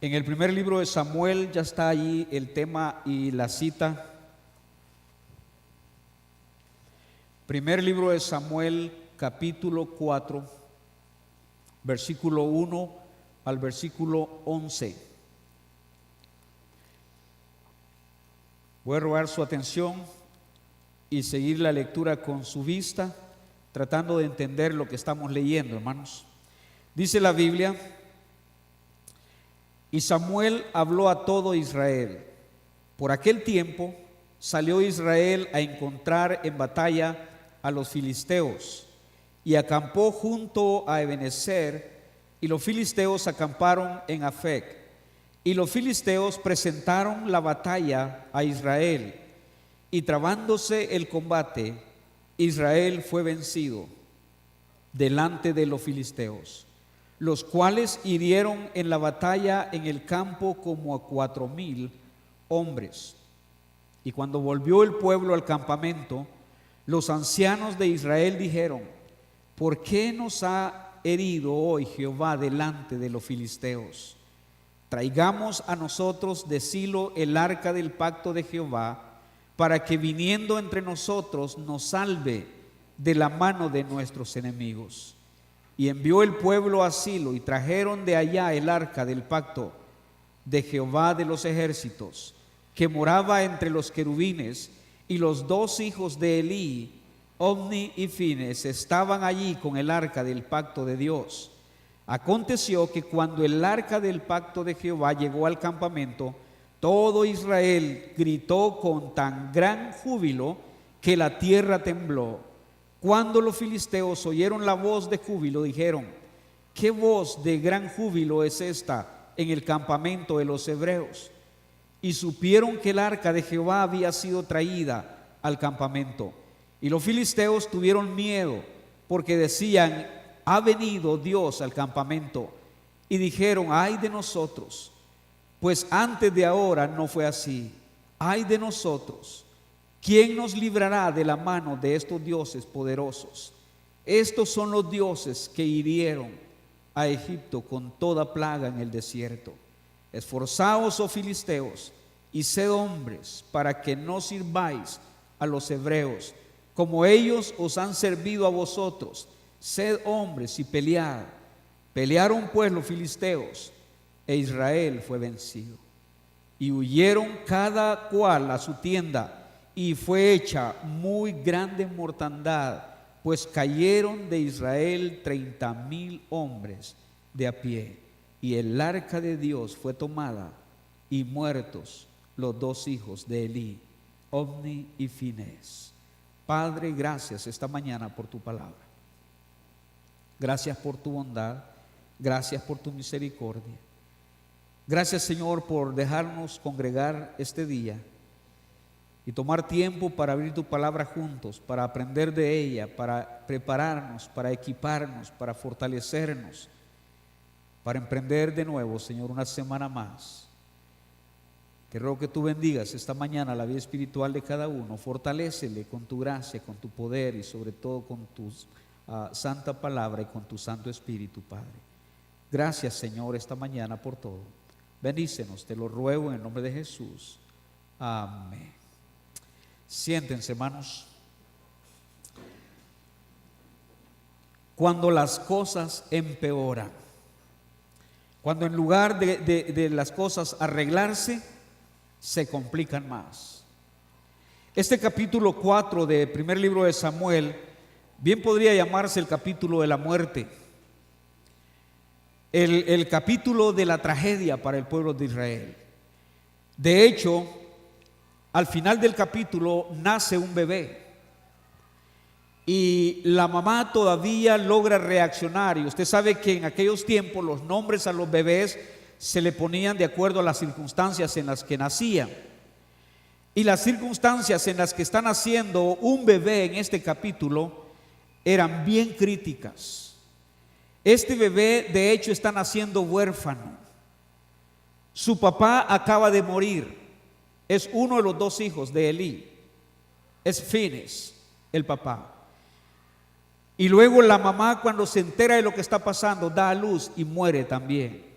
En el primer libro de Samuel ya está allí el tema y la cita. Primer libro de Samuel, capítulo 4, versículo 1 al versículo 11. Voy a robar su atención y seguir la lectura con su vista, tratando de entender lo que estamos leyendo, hermanos. Dice la Biblia: y Samuel habló a todo Israel. Por aquel tiempo salió Israel a encontrar en batalla a los filisteos y acampó junto a Ebenezer, y los filisteos acamparon en Afec. Y los filisteos presentaron la batalla a Israel, y trabándose el combate, Israel fue vencido delante de los filisteos, los cuales hirieron en la batalla en el campo como a 4,000 hombres. Y cuando volvió el pueblo al campamento, los ancianos de Israel dijeron: ¿por qué nos ha herido hoy Jehová delante de los filisteos? Traigamos a nosotros de Silo el arca del pacto de Jehová, para que viniendo entre nosotros nos salve de la mano de nuestros enemigos. Y envió el pueblo a Silo, y trajeron de allá el arca del pacto de Jehová de los ejércitos, que moraba entre los querubines, y los dos hijos de Elí, Ofni y Fines, estaban allí con el arca del pacto de Dios. Aconteció que cuando el arca del pacto de Jehová llegó al campamento, todo Israel gritó con tan gran júbilo que la tierra tembló. Cuando los filisteos oyeron la voz de júbilo, dijeron: ¿qué voz de gran júbilo es esta en el campamento de los hebreos? Y supieron que el arca de Jehová había sido traída al campamento. Y los filisteos tuvieron miedo, porque decían: ha venido Dios al campamento. Y dijeron: ay de nosotros, pues antes de ahora no fue así. Ay de nosotros, ¿quién nos librará de la mano de estos dioses poderosos? Estos son los dioses que hirieron a Egipto con toda plaga en el desierto. Esforzaos, oh filisteos, y sed hombres, para que no sirváis a los hebreos, como ellos os han servido a vosotros. Sed hombres y pelead. Pelearon pues los filisteos, e Israel fue vencido. Y huyeron cada cual a su tienda, y fue hecha muy grande mortandad, pues cayeron de Israel 30,000 hombres de a pie. Y el arca de Dios fue tomada, y muertos los dos hijos de Elí, Ofni y Finés. Padre, gracias esta mañana por tu palabra. Gracias por tu bondad, gracias por tu misericordia. Gracias, Señor, por dejarnos congregar este día y tomar tiempo para abrir tu palabra juntos, para aprender de ella, para prepararnos, para equiparnos, para fortalecernos, para emprender de nuevo, Señor, una semana más. Te ruego que tú bendigas esta mañana la vida espiritual de cada uno. Fortalécele con tu gracia, con tu poder y sobre todo con tu santa palabra y con tu Santo Espíritu, Padre. Gracias, Señor, esta mañana por todo. Bendícenos, te lo ruego en el nombre de Jesús. Amén. Siéntense, hermanos. Cuando las cosas empeoran, cuando en lugar de las cosas arreglarse, se complican más. Este capítulo 4 del primer libro de Samuel bien podría llamarse el capítulo de la muerte, el capítulo de la tragedia para el pueblo de Israel. De hecho, al final del capítulo nace un bebé y la mamá todavía logra reaccionar. Y usted sabe que en aquellos tiempos los nombres a los bebés se le ponían de acuerdo a las circunstancias en las que nacían. Y las circunstancias en las que está naciendo un bebé en este capítulo eran bien críticas. Este bebé de hecho está naciendo huérfano. Su papá acaba de morir. Es uno de los dos hijos de Elí. Es Fines, el papá. Y luego la mamá, cuando se entera de lo que está pasando, da a luz y muere también.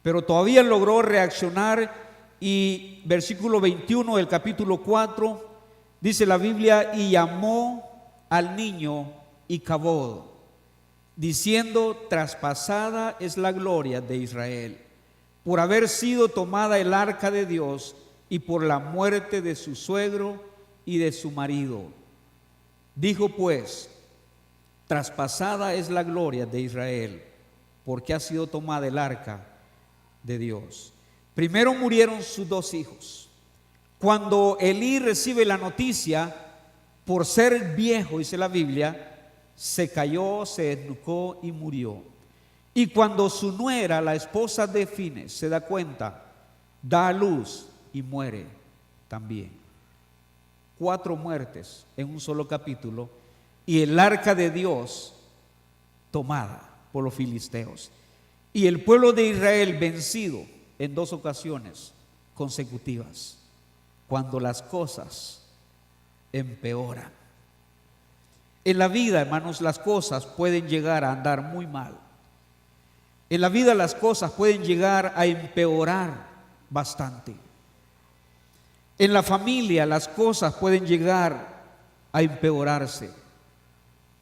pero todavía logró reaccionar. Y versículo 21 del capítulo 4 dice la Biblia: y llamó al niño Icabod, diciendo: traspasada es la gloria de Israel, por haber sido tomada el arca de Dios y por la muerte de su suegro y de su marido. Dijo pues: traspasada es la gloria de Israel, porque ha sido tomada el arca de Dios. Primero murieron sus dos hijos. Cuando Elí recibe la noticia, por ser viejo, dice la Biblia, se cayó, se desnucó y murió. Y cuando su nuera, la esposa de Fines, se da cuenta, da a luz y muere también. 4 muertes en un solo capítulo, y el arca de Dios tomada por los filisteos, y el pueblo de Israel vencido en 2 ocasiones consecutivas, cuando las cosas empeoran. En la vida, hermanos, las cosas pueden llegar a andar muy mal. En la vida las cosas pueden llegar a empeorar bastante. En la familia las cosas pueden llegar a empeorarse.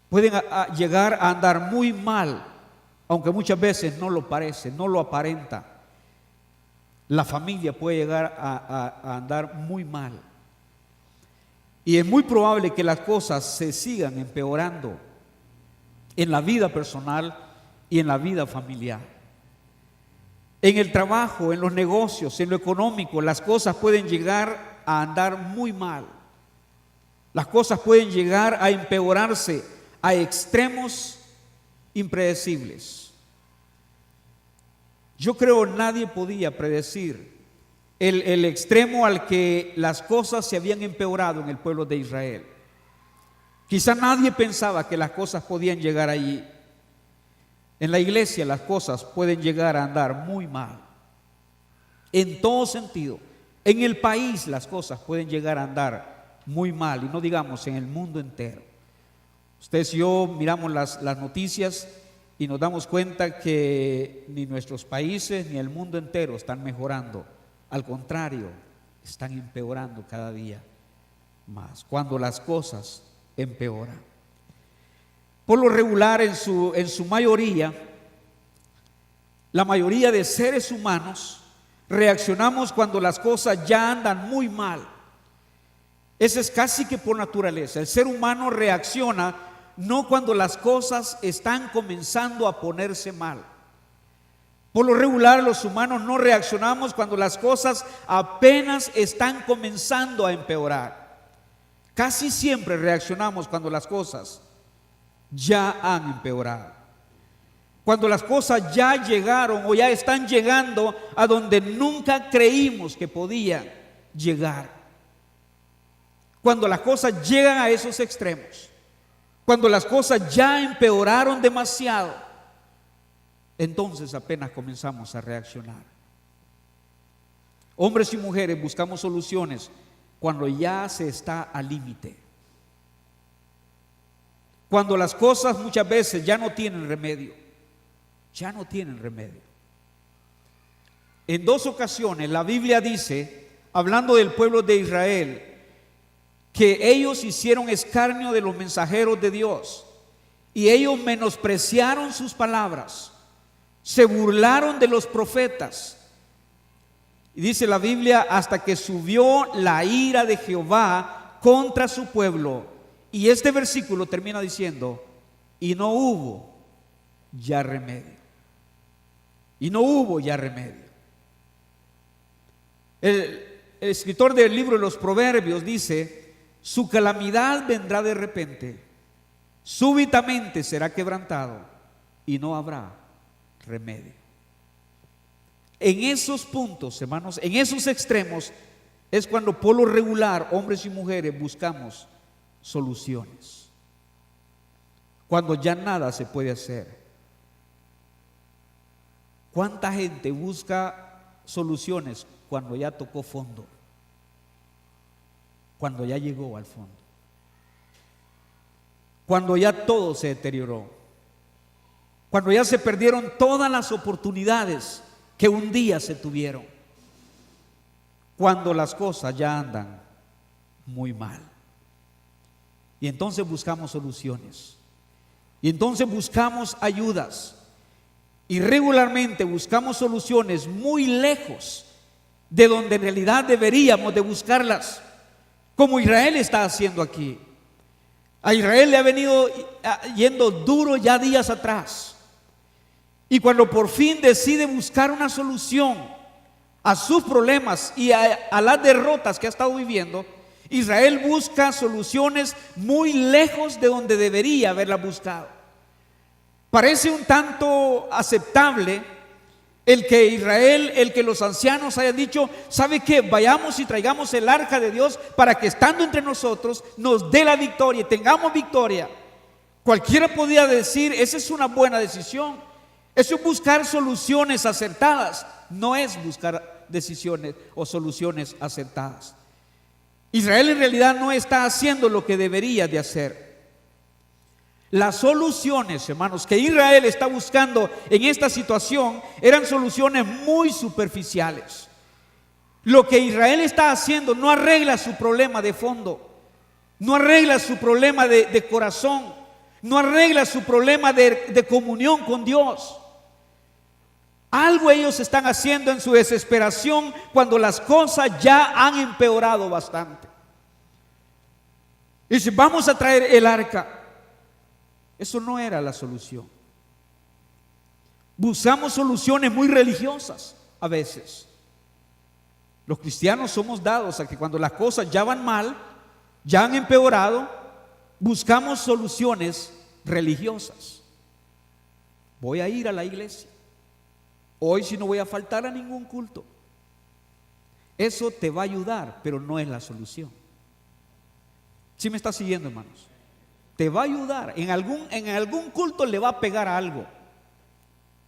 Pueden llegar a andar muy mal, aunque muchas veces no lo parece, no lo aparenta. La familia puede llegar a andar muy mal. Y es muy probable que las cosas se sigan empeorando en la vida personal y en la vida familiar. En el trabajo, en los negocios, en lo económico, las cosas pueden llegar a andar muy mal. Las cosas pueden llegar a empeorarse a extremos impredecibles. Yo creo nadie podía predecir el extremo al que las cosas se habían empeorado en el pueblo de Israel. Quizá nadie pensaba que las cosas podían llegar allí. En la iglesia las cosas pueden llegar a andar muy mal, en todo sentido. En el país las cosas pueden llegar a andar muy mal, y no digamos en el mundo entero. Ustedes y yo miramos las noticias y nos damos cuenta que ni nuestros países ni el mundo entero están mejorando. Al contrario, están empeorando cada día más, cuando las cosas empeoran. Por lo regular, en su mayoría, la mayoría de seres humanos reaccionamos cuando las cosas ya andan muy mal. Eso es casi que por naturaleza. El ser humano reacciona no cuando las cosas están comenzando a ponerse mal. Por lo regular, los humanos no reaccionamos cuando las cosas apenas están comenzando a empeorar. Casi siempre reaccionamos cuando las cosas ya han empeorado, cuando las cosas ya llegaron o ya están llegando a donde nunca creímos que podían llegar. Cuando las cosas llegan a esos extremos, cuando las cosas ya empeoraron demasiado, entonces apenas comenzamos a reaccionar. Hombres y mujeres buscamos soluciones cuando ya se está al límite, cuando las cosas muchas veces ya no tienen remedio, ya no tienen remedio. En 2 ocasiones la Biblia dice, hablando del pueblo de Israel, que ellos hicieron escarnio de los mensajeros de Dios, y ellos menospreciaron sus palabras, se burlaron de los profetas. Y dice la Biblia, hasta que subió la ira de Jehová contra su pueblo. Y este versículo termina diciendo: y no hubo ya remedio. Y no hubo ya remedio. El escritor del libro de los Proverbios dice: su calamidad vendrá de repente, súbitamente será quebrantado y no habrá remedio. En esos puntos, hermanos, en esos extremos es cuando por lo regular hombres y mujeres buscamos soluciones, cuando ya nada se puede hacer. ¿Cuánta gente busca soluciones cuando ya tocó fondo? Cuando ya llegó al fondo, cuando ya todo se deterioró, cuando ya se perdieron todas las oportunidades que un día se tuvieron, cuando las cosas ya andan muy mal. Y entonces buscamos soluciones, y entonces buscamos ayudas, y regularmente buscamos soluciones muy lejos de donde en realidad deberíamos de buscarlas, como Israel está haciendo aquí. A Israel le ha venido yendo duro ya días atrás, y cuando por fin decide buscar una solución a sus problemas y a las derrotas que ha estado viviendo, Israel busca soluciones muy lejos de donde debería haberlas buscado. Parece un tanto aceptable el que los ancianos hayan dicho: ¿sabe qué? Vayamos y traigamos el arca de Dios para que estando entre nosotros nos dé la victoria y tengamos victoria. Cualquiera podía decir: esa es una buena decisión. Eso es buscar soluciones acertadas. No es buscar decisiones o soluciones acertadas. Israel en realidad no está haciendo lo que debería de hacer. Las soluciones, hermanos, que Israel está buscando en esta situación eran soluciones muy superficiales. Lo que Israel está haciendo no arregla su problema de fondo, no arregla su problema de corazón, no arregla su problema de comunión con Dios. Algo ellos están haciendo en su desesperación cuando las cosas ya han empeorado bastante. Y dicen: vamos a traer el arca. Eso no era la solución. Buscamos soluciones muy religiosas a veces. Los cristianos somos dados a que cuando las cosas ya van mal, ya han empeorado, buscamos soluciones religiosas. Voy a ir a la iglesia. Hoy sí no voy a faltar a ningún culto. Eso te va a ayudar, pero no es la solución. ¿Sí me está siguiendo, hermanos? Te va a ayudar, en algún culto le va a pegar algo,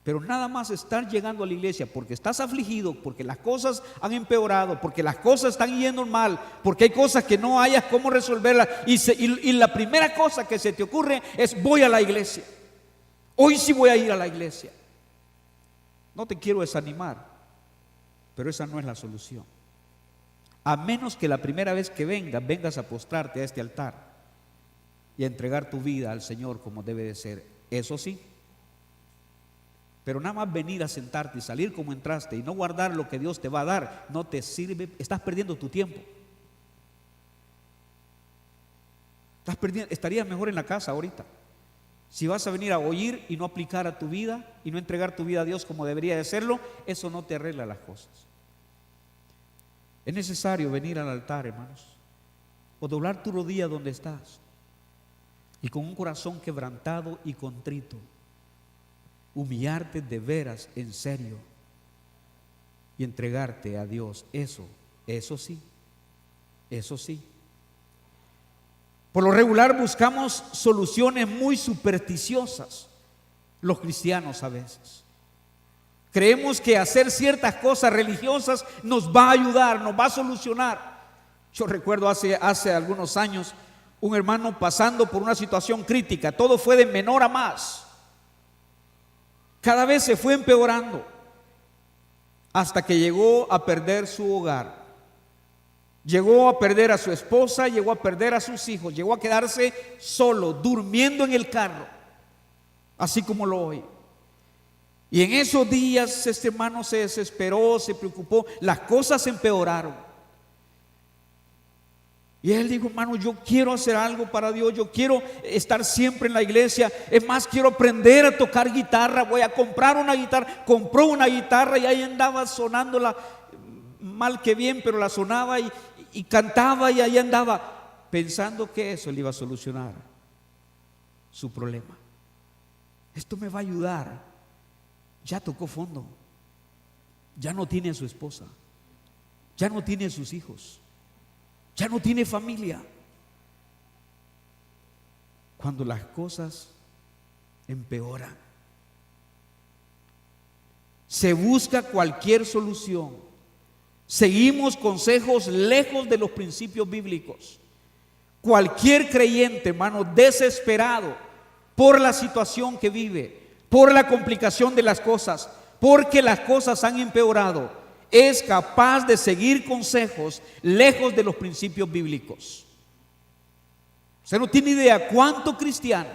pero nada más estar llegando a la iglesia porque estás afligido, porque las cosas han empeorado, porque las cosas están yendo mal, porque hay cosas que no hayas cómo resolverlas, y la primera cosa que se te ocurre es: voy a la iglesia, hoy sí voy a ir a la iglesia. No te quiero desanimar, pero esa no es la solución. A menos que la primera vez que vengas a postrarte a este altar y a entregar tu vida al Señor como debe de ser. Eso sí. Pero nada más venir a sentarte y salir como entraste y no guardar lo que Dios te va a dar, no te sirve. Estás perdiendo tu tiempo. Estarías mejor en la casa ahorita. Si vas a venir a oír y no aplicar a tu vida y no entregar tu vida a Dios como debería de serlo, eso no te arregla las cosas. Es necesario venir al altar, hermanos, o doblar tu rodilla donde estás, y con un corazón quebrantado y contrito, humillarte de veras, en serio, y entregarte a Dios. Eso sí. Por lo regular buscamos soluciones muy supersticiosas, los cristianos a veces. Creemos que hacer ciertas cosas religiosas nos va a ayudar, nos va a solucionar. Yo recuerdo hace algunos años un hermano pasando por una situación crítica. Todo fue de menor a más. Cada vez se fue empeorando hasta que llegó a perder su hogar. Llegó a perder a su esposa, llegó a perder a sus hijos, llegó a quedarse solo, durmiendo en el carro, así como lo oye. Y en esos días este hermano se desesperó, se preocupó, las cosas empeoraron. Y él dijo: hermano, yo quiero hacer algo para Dios, yo quiero estar siempre en la iglesia, es más, quiero aprender a tocar guitarra, voy a comprar una guitarra. Compró una guitarra y ahí andaba sonándola, mal que bien, pero la sonaba y cantaba, y ahí andaba pensando que eso le iba a solucionar su problema. Esto me va a ayudar. Ya tocó fondo, ya no tiene a su esposa, ya no tiene a sus hijos, ya no tiene familia. Cuando las cosas empeoran, se busca cualquier solución. Seguimos consejos lejos de los principios bíblicos. Cualquier creyente, hermano, desesperado por la situación que vive, por la complicación de las cosas, porque las cosas han empeorado, es capaz de seguir consejos lejos de los principios bíblicos. Usted no tiene idea cuánto cristiano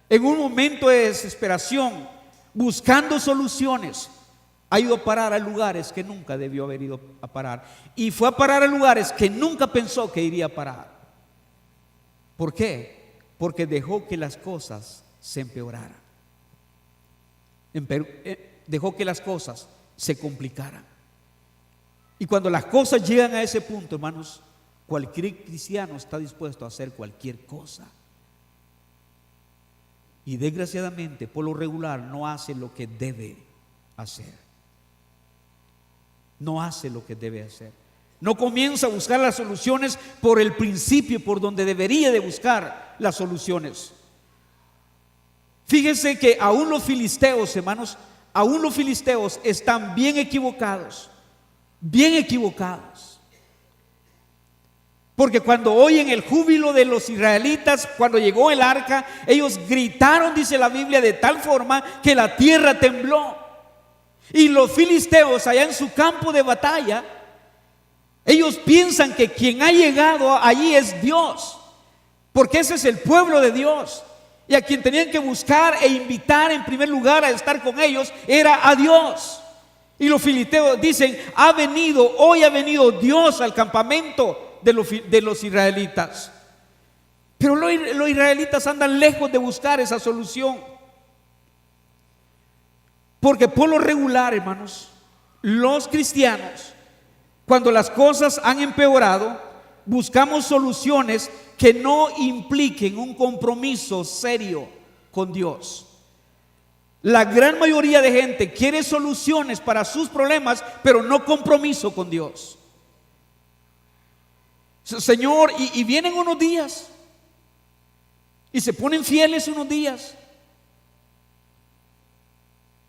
en un momento de desesperación, buscando soluciones, ha ido a parar a lugares que nunca debió haber ido a parar, y fue a parar a lugares que nunca pensó que iría a parar. ¿Por qué? Porque dejó que las cosas se empeoraran, dejó que las cosas se complicaran. Y cuando las cosas llegan a ese punto, hermanos, cualquier cristiano está dispuesto a hacer cualquier cosa. Y desgraciadamente, por lo regular, no hace lo que debe hacer. No hace lo que debe hacer. No comienza a buscar las soluciones por el principio, por donde debería de buscar las soluciones. Fíjense que aún los filisteos, hermanos, aún los filisteos están bien equivocados. Bien equivocados. Porque cuando oyen el júbilo de los israelitas, cuando llegó el arca, ellos gritaron, dice la Biblia, de tal forma que la tierra tembló. Y los filisteos allá en su campo de batalla, ellos piensan que quien ha llegado allí es Dios, porque ese es el pueblo de Dios, y a quien tenían que buscar e invitar en primer lugar a estar con ellos era a Dios. Y los filisteos dicen: hoy ha venido Dios al campamento de los israelitas. Pero los israelitas andan lejos de buscar esa solución. Porque por lo regular, hermanos, los cristianos, cuando las cosas han empeorado, buscamos soluciones que no impliquen un compromiso serio con Dios. La gran mayoría de gente quiere soluciones para sus problemas, pero no compromiso con Dios. Señor, y vienen unos días y se ponen fieles unos días.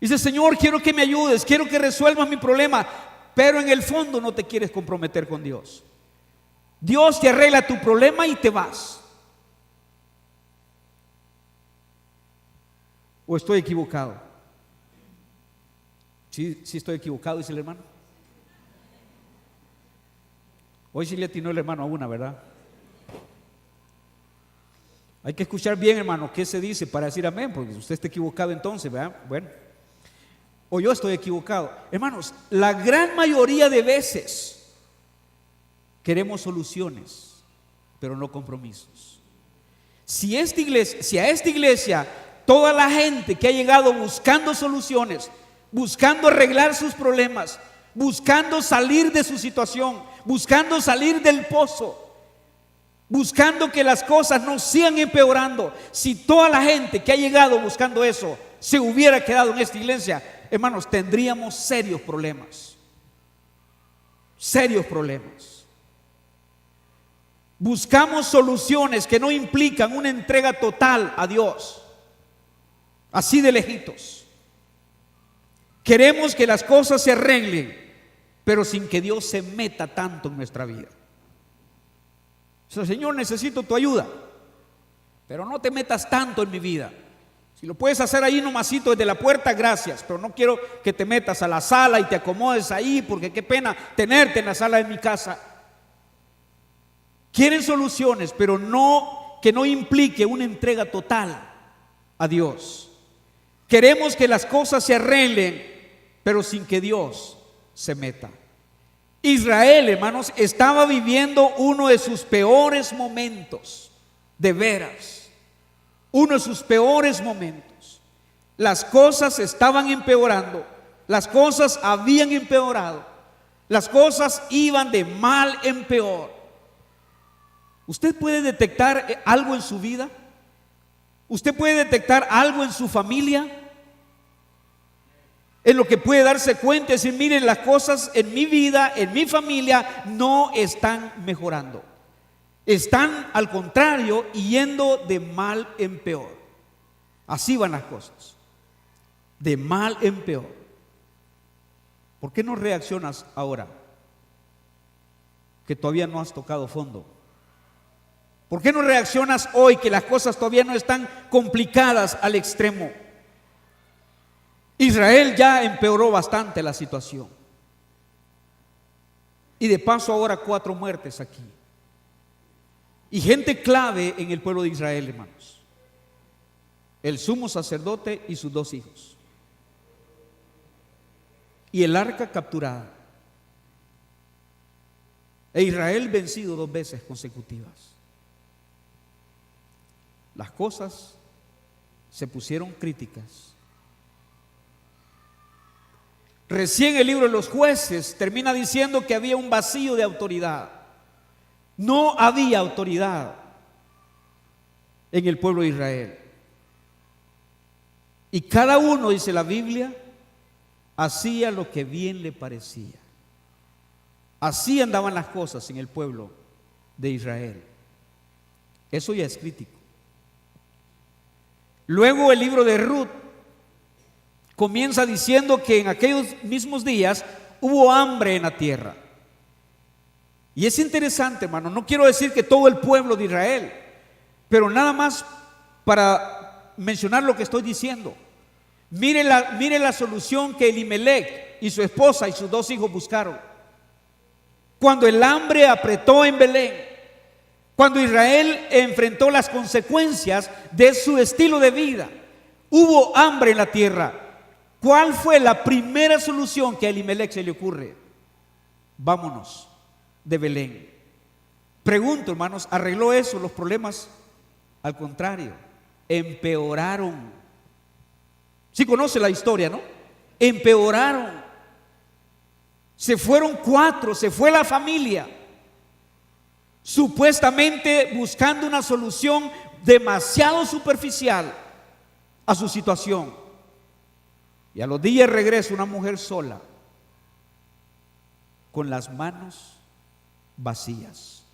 Dice: Señor, quiero que me ayudes, quiero que resuelvas mi problema, pero en el fondo no te quieres comprometer con Dios. Dios te arregla tu problema y te vas. ¿O estoy equivocado? Sí estoy equivocado, dice el hermano. Hoy sí le atinó el hermano a una, ¿verdad? Hay que escuchar bien, hermano, qué se dice para decir amén, porque usted está equivocado entonces, ¿verdad? Bueno, o yo estoy equivocado. Hermanos, la gran mayoría de veces queremos soluciones, pero no compromisos. Si a esta iglesia toda la gente que ha llegado buscando soluciones, buscando arreglar sus problemas, buscando salir de su situación, buscando salir del pozo, buscando que las cosas no sigan empeorando, si toda la gente que ha llegado buscando eso se hubiera quedado en esta iglesia, hermanos, tendríamos serios problemas. Serios problemas. Buscamos soluciones que no implican una entrega total a Dios. Así de lejitos. Queremos que las cosas se arreglen, pero sin que Dios se meta tanto en nuestra vida. O sea: Señor, necesito tu ayuda, pero no te metas tanto en mi vida. Si lo puedes hacer ahí nomasito desde la puerta, gracias, pero no quiero que te metas a la sala y te acomodes ahí, porque qué pena tenerte en la sala de mi casa. Quieren soluciones, pero que no implique una entrega total a Dios. Queremos que las cosas se arreglen, pero sin que Dios se meta. Israel, hermanos, estaba viviendo uno de sus peores momentos, de veras. Uno de sus peores momentos. Las cosas estaban empeorando, las cosas habían empeorado, las cosas iban de mal en peor. ¿Usted puede detectar algo en su vida? ¿Usted puede detectar algo en su familia? En lo que puede darse cuenta y decir: miren, las cosas en mi vida, en mi familia, no están mejorando. Están, al contrario, yendo de mal en peor. Así van las cosas, de mal en peor. ¿Por qué no reaccionas ahora que todavía no has tocado fondo? ¿Por qué no reaccionas hoy que las cosas todavía no están complicadas al extremo? Israel ya empeoró bastante la situación. Y de paso ahora 4 muertes aquí. Y gente clave en el pueblo de Israel, hermanos. El sumo sacerdote y sus 2 hijos. Y el arca capturada. E Israel vencido 2 veces consecutivas. Las cosas se pusieron críticas. Recién el libro de los Jueces termina diciendo que había un vacío de autoridad. No había autoridad en el pueblo de Israel. Y cada uno, dice la Biblia, hacía lo que bien le parecía. Así andaban las cosas en el pueblo de Israel. Eso ya es crítico. Luego el libro de Ruth comienza diciendo que en aquellos mismos días hubo hambre en la tierra. Y es interesante, hermano, no quiero decir que todo el pueblo de Israel, pero nada más para mencionar lo que estoy diciendo. Mire la solución que Elimelech y su esposa y sus 2 hijos buscaron. Cuando el hambre apretó en Belén, cuando Israel enfrentó las consecuencias de su estilo de vida, hubo hambre en la tierra. ¿Cuál fue la primera solución que a Elimelech se le ocurre? Vámonos de Belén. Pregunto, hermanos, ¿arregló eso los problemas? Al contrario, empeoraron. Sí conoce la historia, ¿no? Empeoraron. Se fueron 4, se fue la familia, supuestamente buscando una solución demasiado superficial a su situación. Y a los días regresa una mujer sola, con las manos vacías.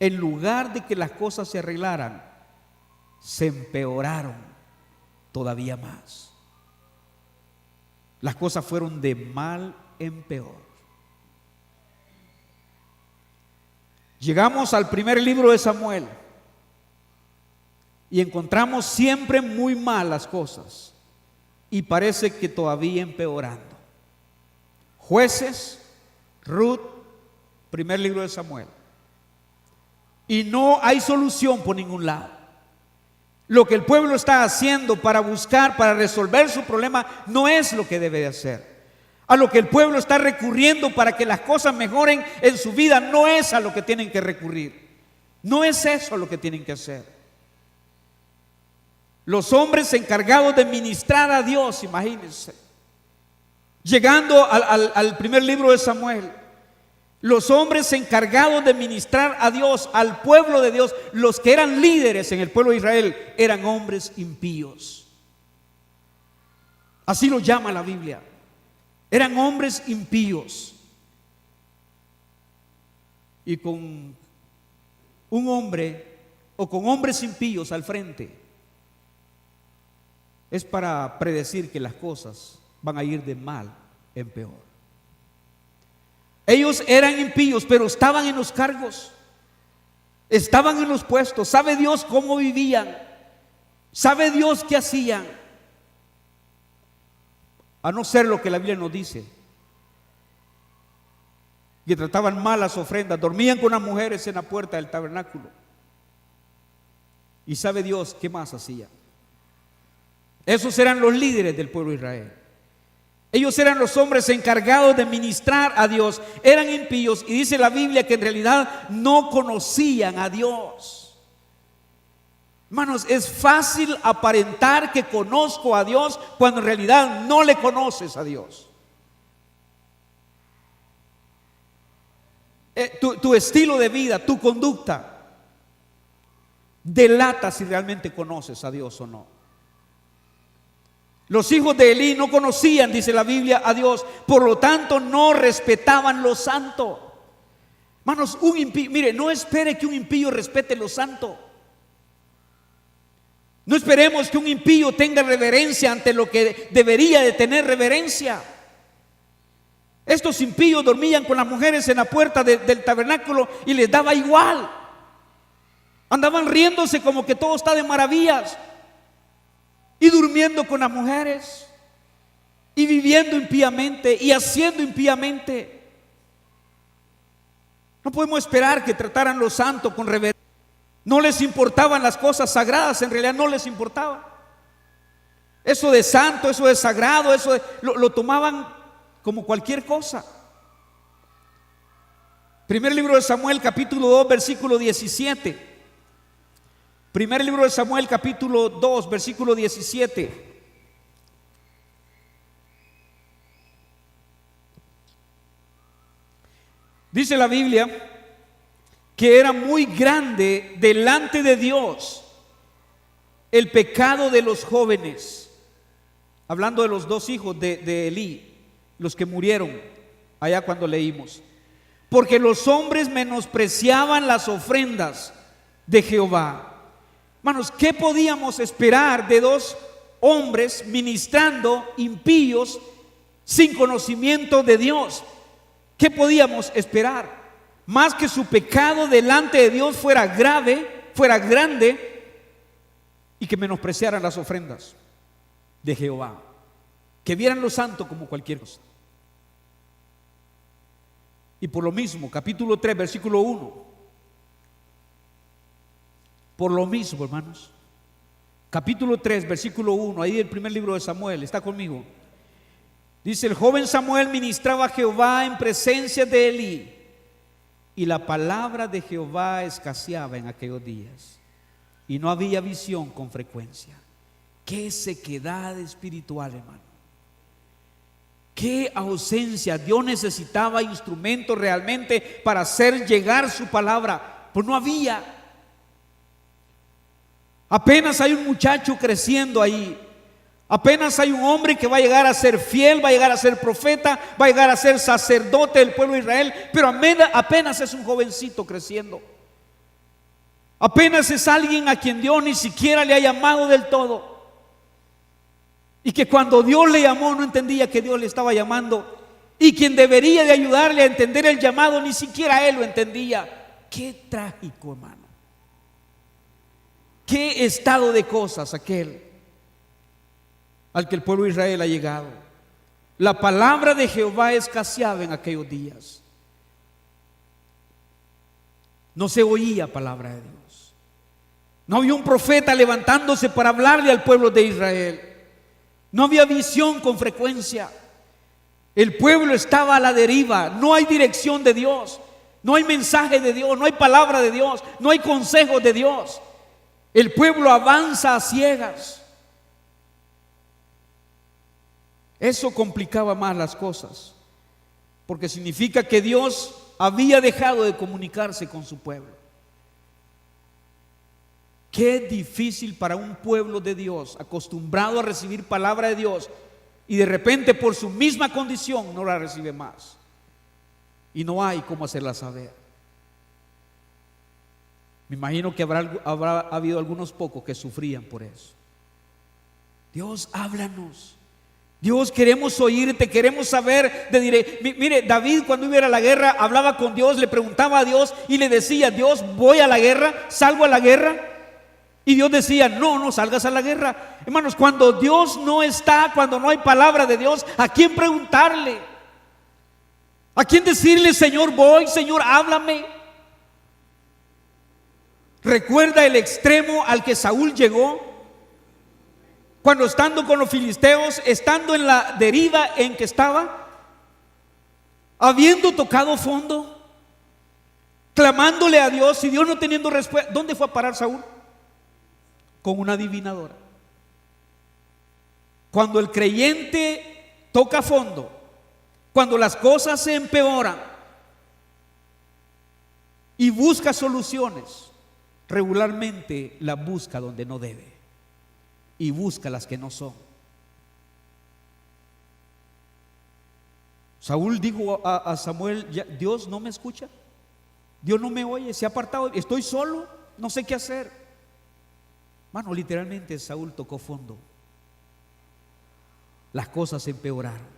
En lugar de que las cosas se arreglaran, se empeoraron todavía más. Las cosas fueron de mal en peor. Llegamos al primer libro de Samuel y encontramos siempre muy mal las cosas y parece que todavía empeorando. Jueces, Ruth, primer libro de Samuel, y no hay solución por ningún lado. Lo que el pueblo está haciendo para buscar, para resolver su problema, no es lo que debe de hacer. A lo que el pueblo está recurriendo para que las cosas mejoren en su vida, no es a lo que tienen que recurrir. No es eso lo que tienen que hacer. Los hombres encargados de ministrar a Dios, imagínense, llegando al primer libro de Samuel, los hombres encargados de ministrar a Dios, al pueblo de Dios, los que eran líderes en el pueblo de Israel, eran hombres impíos. Así lo llama la Biblia. Eran hombres impíos. Y con un hombre o con hombres impíos al frente es para predecir que las cosas van a ir de mal en peor. Ellos eran impíos, pero estaban en los cargos, estaban en los puestos. ¿Sabe Dios cómo vivían? ¿Sabe Dios qué hacían? A no ser lo que la Biblia nos dice, que trataban mal las ofrendas, dormían con las mujeres en la puerta del tabernáculo. Y sabe Dios qué más hacían. Esos eran los líderes del pueblo de Israel. Ellos eran los hombres encargados de ministrar a Dios. Eran impíos y dice la Biblia que en realidad no conocían a Dios. Hermanos, es fácil aparentar que conozco a Dios cuando en realidad no le conoces a Dios. Tu estilo de vida, tu conducta delata si realmente conoces a Dios o no. Los hijos de Elí no conocían, dice la Biblia, a Dios, por lo tanto no respetaban lo santo. Hermanos, un impío, mire, no espere que un impío respete lo santo. No esperemos que un impío tenga reverencia ante lo que debería de tener reverencia. Estos impíos dormían con las mujeres en la puerta del tabernáculo y les daba igual. Andaban riéndose como que todo está de maravillas y durmiendo con las mujeres. y viviendo impíamente y haciendo impíamente. No podemos esperar que trataran los santos con reverencia. No les importaban las cosas sagradas, en realidad no les importaba. Eso de santo, eso de sagrado, lo tomaban como cualquier cosa. Primer libro de Samuel, capítulo 2, versículo 17. Primer libro de Samuel, capítulo 2, versículo 17. Dice la Biblia que era muy grande delante de Dios el pecado de los jóvenes. Hablando de los dos hijos de Elí, los que murieron allá cuando leímos. Porque los hombres menospreciaban las ofrendas de Jehová. Hermanos, ¿qué podíamos esperar de dos hombres ministrando impíos sin conocimiento de Dios? ¿Qué podíamos esperar? Más que su pecado delante de Dios fuera grave, fuera grande, y que menospreciaran las ofrendas de Jehová, que vieran lo santo como cualquier cosa. Y por lo mismo, capítulo 3, versículo 1. Por lo mismo, hermanos, capítulo 3, versículo 1, ahí el primer libro de Samuel, está conmigo. Dice: el joven Samuel ministraba a Jehová en presencia de Elí, y la palabra de Jehová escaseaba en aquellos días, y no había visión con frecuencia. Qué sequedad espiritual, hermano. Qué ausencia. Dios necesitaba instrumentos realmente para hacer llegar su palabra, pues no había. Apenas hay un muchacho creciendo ahí. Apenas hay un hombre que va a llegar a ser fiel, va a llegar a ser profeta, va a llegar a ser sacerdote del pueblo de Israel, pero apenas es un jovencito creciendo. Apenas es alguien a quien Dios ni siquiera le ha llamado del todo. Y que cuando Dios le llamó no entendía que Dios le estaba llamando. Y quien debería de ayudarle a entender el llamado, ni siquiera él lo entendía. Qué trágico, hermano. Qué estado de cosas aquel al que el pueblo de Israel ha llegado. La palabra de Jehová escaseaba en aquellos días. No se oía palabra de Dios. No había un profeta levantándose para hablarle al pueblo de Israel. No había visión con frecuencia. El pueblo estaba a la deriva. No hay dirección de Dios. No hay mensaje de Dios. No hay palabra de Dios. No hay consejo de Dios. El pueblo avanza a ciegas. Eso complicaba más las cosas, porque significa que Dios había dejado de comunicarse con su pueblo. Qué difícil para un pueblo de Dios, acostumbrado a recibir palabra de Dios, y de repente por su misma condición no la recibe más, y no hay cómo hacerla saber. Me imagino que habrá habido algunos pocos que sufrían por eso. Dios, háblanos. Dios, queremos oírte, queremos saber mire, David cuando iba a ir a la guerra hablaba con Dios, le preguntaba a Dios y le decía: Dios, voy a la guerra, salgo a la guerra. Y Dios decía: no, no salgas a la guerra. Hermanos, cuando Dios no está, cuando no hay palabra de Dios, ¿a quién preguntarle? ¿A quién decirle: Señor, voy, Señor, háblame? ¿Recuerda el extremo al que Saúl llegó? Cuando estando con los filisteos, estando en la deriva en que estaba, habiendo tocado fondo, clamándole a Dios y Dios no teniendo respuesta. ¿Dónde fue a parar Saúl? Con una adivinadora. Cuando el creyente toca fondo, cuando las cosas se empeoran y busca soluciones, regularmente la busca donde no debe y busca las que no son. Saúl dijo a Samuel: Dios no me escucha, Dios no me oye, se ha apartado, estoy solo, no sé qué hacer. Mano, literalmente Saúl tocó fondo. Las cosas se empeoraron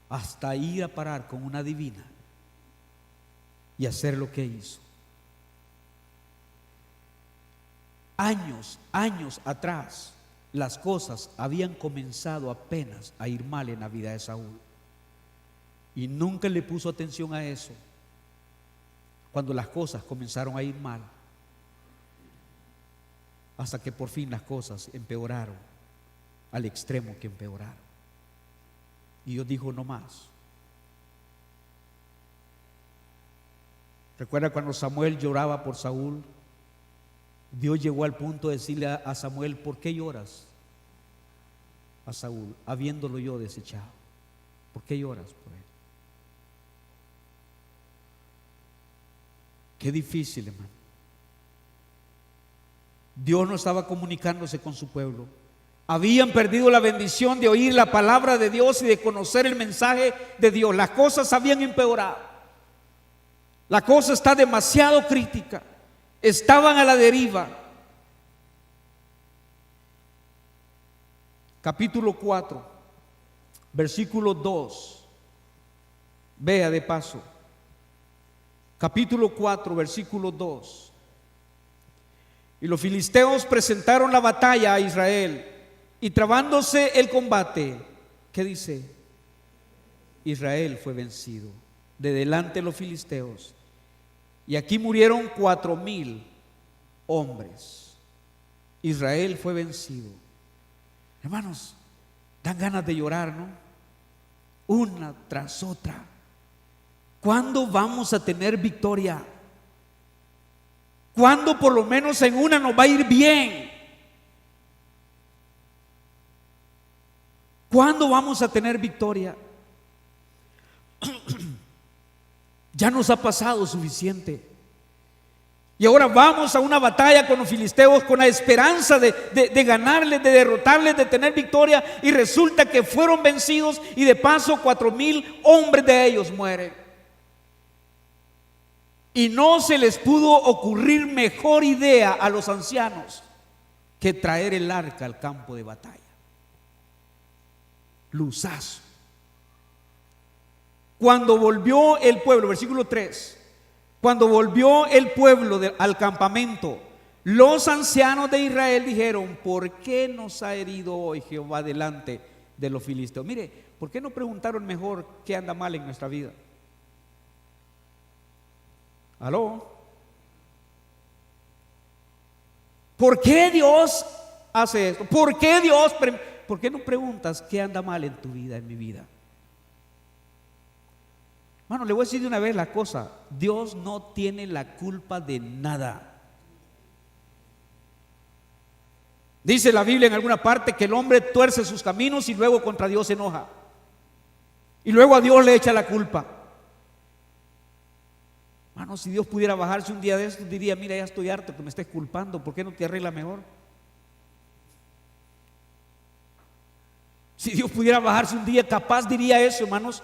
hasta ir a parar con una divina y hacer lo que hizo. Años atrás, las cosas habían comenzado apenas a ir mal en la vida de Saúl. Y nunca le puso atención a eso cuando las cosas comenzaron a ir mal, hasta que por fin las cosas empeoraron al extremo que empeoraron. Y Dios dijo: no más. ¿Recuerda cuando Samuel lloraba por Saúl? Dios llegó al punto de decirle a Samuel: ¿por qué lloras a Saúl, habiéndolo yo desechado? ¿Por qué lloras por él? Qué difícil, hermano. Dios no estaba comunicándose con su pueblo. Habían perdido la bendición de oír la palabra de Dios y de conocer el mensaje de Dios. Las cosas habían empeorado. La cosa está demasiado crítica. Estaban a la deriva. Capítulo 4, versículo 2. Vea de paso. Capítulo 4, versículo 2. Y los filisteos presentaron la batalla a Israel, y trabándose el combate, ¿qué dice? Israel fue vencido de delante de los filisteos, y aquí murieron 4,000 hombres. Israel fue vencido. Hermanos, dan ganas de llorar, ¿no? Una tras otra. ¿Cuándo vamos a tener victoria? ¿Cuándo por lo menos en una nos va a ir bien? ¿Cuándo vamos a tener victoria? Ya nos ha pasado suficiente. Y ahora vamos a una batalla con los filisteos con la esperanza de ganarles, de derrotarles, de tener victoria, y resulta que fueron vencidos, y de paso 4,000 hombres de ellos mueren. Y no se les pudo ocurrir mejor idea a los ancianos que traer el arca al campo de batalla. Luzazo. Cuando volvió el pueblo, versículo 3, cuando volvió el pueblo al campamento, los ancianos de Israel dijeron: ¿por qué nos ha herido hoy Jehová delante de los filisteos? Mire, ¿por qué no preguntaron mejor qué anda mal en nuestra vida? ¿Aló? ¿Por qué Dios hace esto? ¿Por qué Dios? ¿Por qué no preguntas qué anda mal en tu vida, en mi vida? Hermano, le voy a decir de una vez la cosa: Dios no tiene la culpa de nada. Dice la Biblia en alguna parte que el hombre tuerce sus caminos y luego contra Dios se enoja, y luego a Dios le echa la culpa. Hermano, si Dios pudiera bajarse un día de estos, diría: mira, ya estoy harto que me estés culpando, ¿por qué no te arregla mejor? Si Dios pudiera bajarse un día, capaz diría eso, hermanos: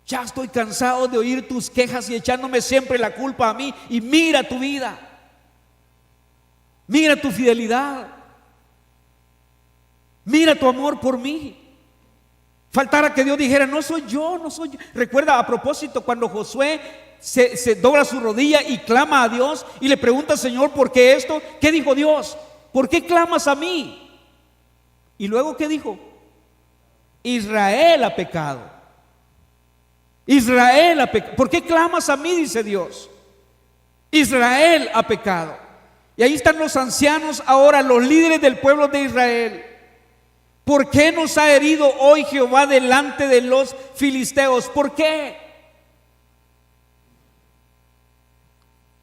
ya estoy cansado de oír tus quejas y echándome siempre la culpa a mí, y mira tu vida, mira tu fidelidad, mira tu amor por mí. Faltara que Dios dijera: no soy yo, no soy yo. Recuerda, a propósito, cuando Josué se dobla su rodilla y clama a Dios y le pregunta: Señor, ¿por qué esto? ¿Qué dijo Dios? ¿Por qué clamas a mí? Y luego, ¿qué dijo? Israel ha pecado. Israel ha pecado. ¿Por qué clamas a mí? Dice Dios. Israel ha pecado. Y ahí están los ancianos ahora, los líderes del pueblo de Israel. ¿Por qué nos ha herido hoy Jehová delante de los filisteos? ¿Por qué?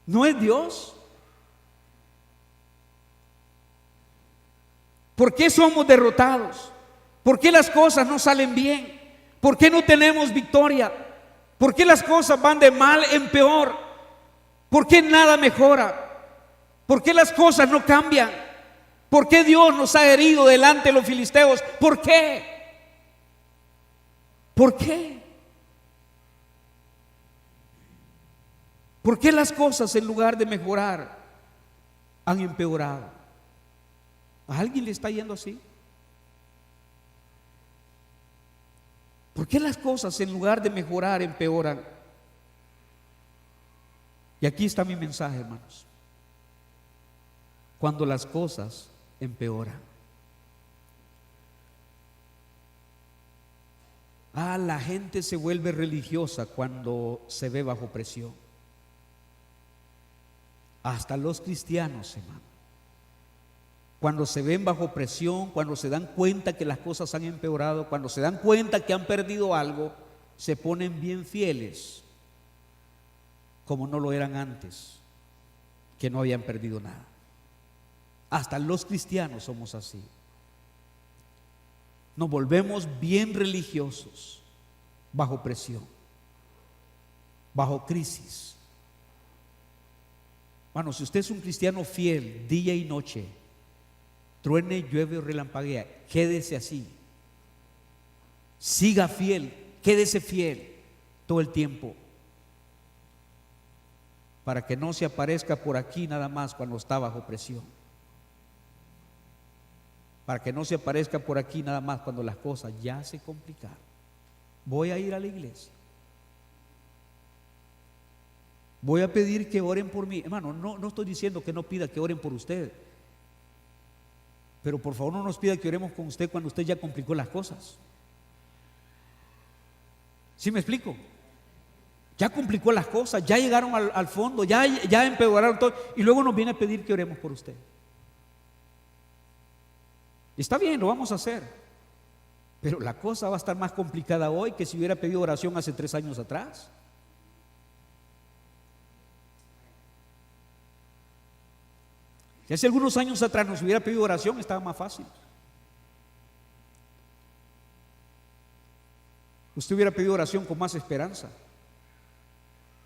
¿No es Dios? ¿Por qué somos derrotados? ¿Por qué las cosas no salen bien? ¿Por qué no tenemos victoria? ¿Por qué las cosas van de mal en peor? ¿Por qué nada mejora? ¿Por qué las cosas no cambian? ¿Por qué Dios nos ha herido delante de los filisteos? ¿Por qué? ¿Por qué? ¿Por qué las cosas, en lugar de mejorar, han empeorado? ¿A alguien le está yendo así? ¿Por qué las cosas, en lugar de mejorar, empeoran? Y aquí está mi mensaje, hermanos. Cuando las cosas empeoran, La gente se vuelve religiosa cuando se ve bajo presión. Hasta los cristianos, hermano, cuando se ven bajo presión, cuando se dan cuenta que las cosas han empeorado, cuando se dan cuenta que han perdido algo, se ponen bien fieles, como no lo eran antes, que no habían perdido nada. Hasta los cristianos somos así. Nos volvemos bien religiosos bajo presión, bajo crisis. Bueno, si usted es un cristiano fiel día y noche, truene, llueve o relampaguea, quédese así. Siga fiel, quédese fiel todo el tiempo, para que no se aparezca por aquí nada más cuando está bajo presión, para que no se aparezca por aquí nada más cuando las cosas ya se complicaron. Voy a ir a la iglesia, voy a pedir que oren por mí. Hermano, no estoy diciendo que no pida que oren por usted, pero por favor no nos pida que oremos con usted cuando usted ya complicó las cosas. ¿Sí me explico? Ya complicó las cosas, ya llegaron al fondo, ya empeoraron todo, y luego nos viene a pedir que oremos por usted. Está bien, lo vamos a hacer, pero la cosa va a estar más complicada hoy que si hubiera pedido oración hace 3 años atrás. Si hace algunos años atrás nos hubiera pedido oración, estaba más fácil. Usted hubiera pedido oración con más esperanza.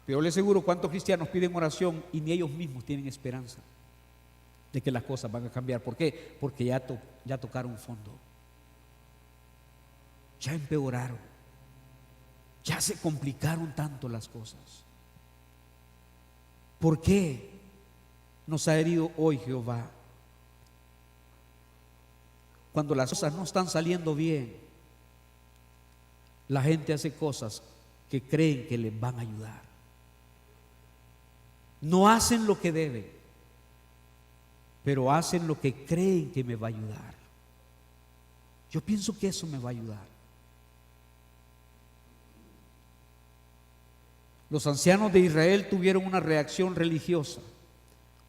Pero le aseguro cuántos cristianos piden oración y ni ellos mismos tienen esperanza de que las cosas van a cambiar. ¿Por qué? Porque ya tocaron fondo, ya empeoraron, ya se complicaron tanto las cosas. ¿Por qué nos ha herido hoy Jehová? Cuando las cosas no están saliendo bien, la gente hace cosas que creen que les van a ayudar. No hacen lo que deben, pero hacen lo que creen que me va a ayudar. Yo pienso que eso me va a ayudar. Los ancianos de Israel tuvieron una reacción religiosa,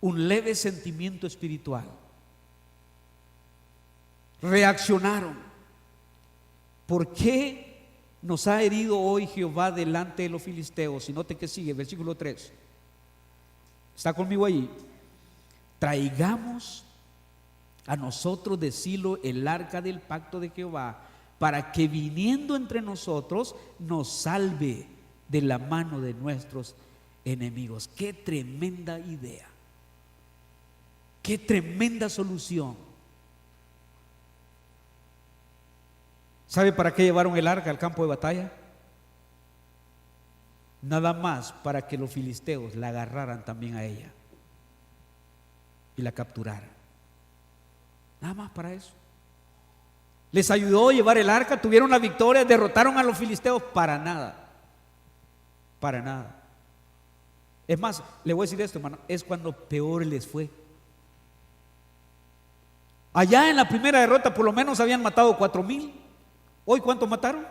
un leve sentimiento espiritual. Reaccionaron. ¿Por qué nos ha herido hoy Jehová delante de los filisteos? Y note que sigue, versículo 3. ¿Está conmigo ahí? Traigamos a nosotros de Silo el arca del pacto de Jehová, para que viniendo entre nosotros nos salve de la mano de nuestros enemigos. Qué tremenda idea, qué tremenda solución. ¿Sabe para qué llevaron el arca al campo de batalla? Nada más para que los filisteos la agarraran también a ella y la capturaran. Nada más para eso. Les ayudó a llevar el arca, tuvieron la victoria, derrotaron a los filisteos. Para nada, para nada. Es más, le voy a decir esto, hermano, es cuando peor les fue. Allá en la primera derrota por lo menos habían matado 4,000. Hoy ¿cuántos mataron?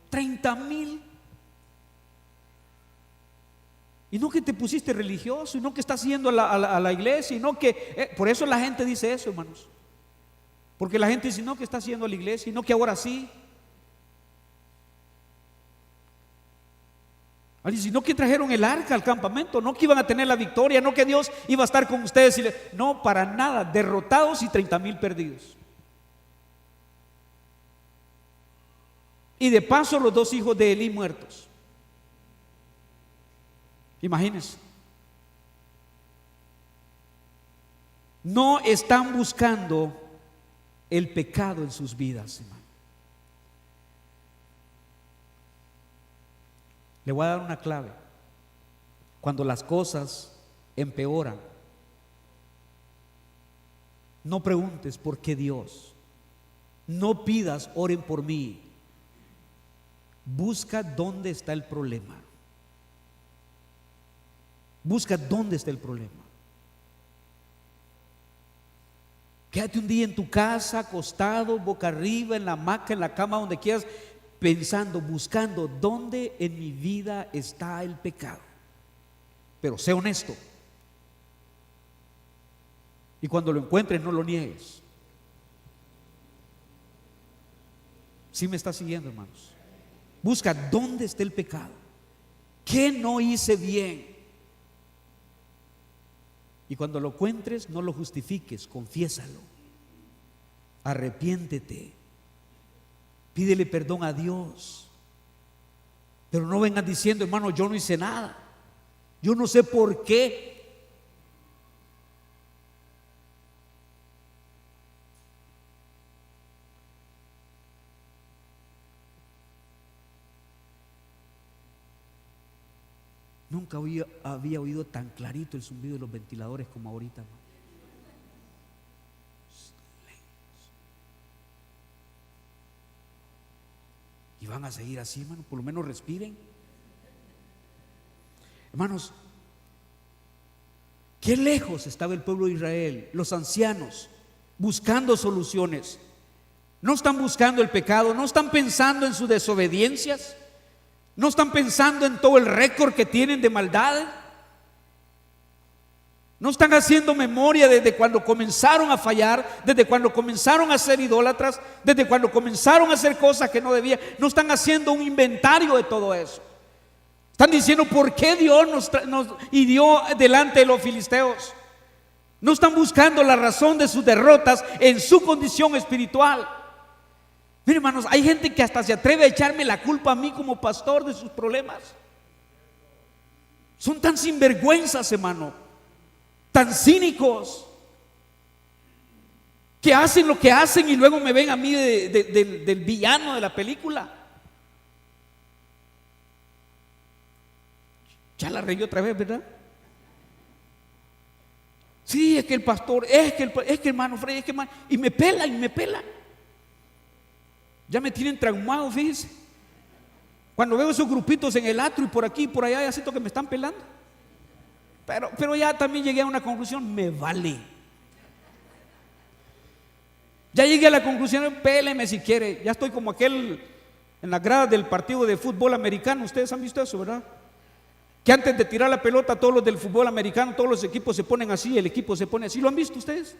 30,000. Y no que te pusiste religioso, y no que estás yendo a la iglesia, y no que por eso la gente dice eso, hermanos. Porque la gente dice no que estás yendo a la iglesia, y no que ahora sí. Y no que trajeron el arca al campamento, no que iban a tener la victoria, no que Dios iba a estar con ustedes. No, para nada, derrotados y 30,000 perdidos. Y de paso los 2 hijos de Elí muertos. Imagínense. No están buscando el pecado en sus vidas, hermano. Le voy a dar una clave. Cuando las cosas empeoran, no preguntes por qué Dios. No pidas, oren por mí. Busca dónde está el problema. Busca dónde está el problema. Quédate un día en tu casa, acostado, boca arriba, en la hamaca, en la cama, donde quieras. pensando, buscando dónde en mi vida está el pecado. Pero sé honesto. Y cuando lo encuentres, no lo niegues. ¿Sí me está siguiendo, hermanos? Busca dónde está el pecado. ¿Qué no hice bien? Y cuando lo encuentres, no lo justifiques, confiésalo. Arrepiéntete. Pídele perdón a Dios. Pero no vengas diciendo, hermano, yo no hice nada. Yo no sé por qué. Nunca había oído tan clarito el zumbido de los ventiladores como ahorita, hermano. Y van a seguir así, hermano, por lo menos respiren. Hermanos, qué lejos estaba el pueblo de Israel, los ancianos, buscando soluciones. No están buscando el pecado, no están pensando en sus desobediencias, no están pensando en todo el récord que tienen de maldad. No están haciendo memoria desde cuando comenzaron a fallar, desde cuando comenzaron a ser idólatras, desde cuando comenzaron a hacer cosas que no debían. No están haciendo un inventario de todo eso. Están diciendo por qué Dios nos hirió delante de los filisteos. No están buscando la razón de sus derrotas en su condición espiritual. Miren, hermanos, hay gente que hasta se atreve a echarme la culpa a mí como pastor de sus problemas. Son tan sinvergüenzas, hermano, tan cínicos, que hacen lo que hacen y luego me ven a mí del villano de la película. Ya la regué otra vez, ¿verdad? Sí, es que el pastor, es que hermano Freddy, es que hermano, y me pelan. Ya me tienen traumado, fíjense. Cuando veo esos grupitos en el atrio y por aquí y por allá, ya siento que me están pelando. Pero ya también llegué a una conclusión, me vale. Ya llegué a la conclusión, péleme si quiere. Ya estoy como aquel en las gradas del partido de fútbol americano. Ustedes han visto eso, ¿verdad? Que antes de tirar la pelota, todos los del fútbol americano, todos los equipos se ponen así, el equipo se pone así. ¿Lo han visto ustedes?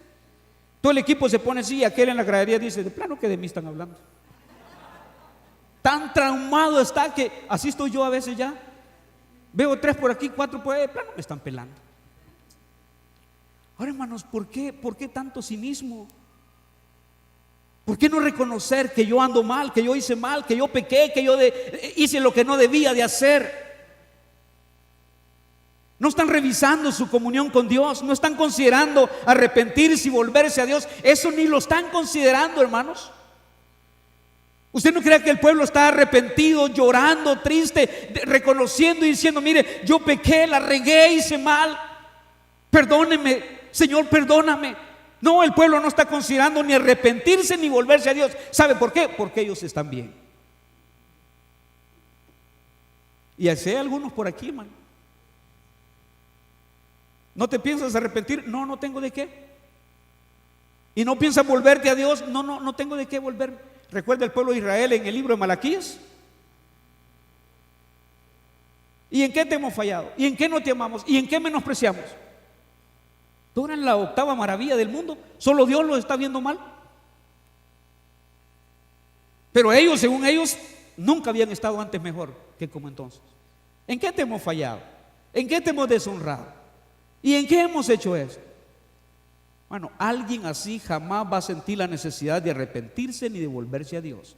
Todo el equipo se pone así y aquel en la gradería dice, de plano que de mí están hablando. Tan traumado está que así estoy yo a veces ya. Veo 3 por aquí, 4 por ahí, de plano me están pelando. Ahora, hermanos, ¿por qué tanto cinismo? ¿Por qué no reconocer que yo ando mal, que yo hice mal, que yo pequé, que yo hice lo que no debía de hacer? No están revisando su comunión con Dios, no están considerando arrepentirse y volverse a Dios. Eso ni lo están considerando, hermanos. ¿Usted no cree que el pueblo está arrepentido, llorando, triste, reconociendo y diciendo, mire, yo pequé, la regué, hice mal, perdóneme, Señor, perdóname? No, el pueblo no está considerando ni arrepentirse ni volverse a Dios. ¿Sabe por qué? Porque ellos están bien. Y así hay algunos por aquí, hermano. ¿No te piensas arrepentir? No, no tengo de qué. ¿Y no piensas volverte a Dios? No tengo de qué volverme. Recuerda el pueblo de Israel en el libro de Malaquías. ¿Y en qué te hemos fallado? ¿Y en qué no te amamos? ¿Y en qué menospreciamos? Tú eres la 8ª maravilla del mundo. Solo Dios los está viendo mal. Pero ellos, según ellos, nunca habían estado antes mejor que como entonces. ¿En qué te hemos fallado? ¿En qué te hemos deshonrado? ¿Y en qué hemos hecho esto? Bueno, alguien así jamás va a sentir la necesidad de arrepentirse ni de volverse a Dios.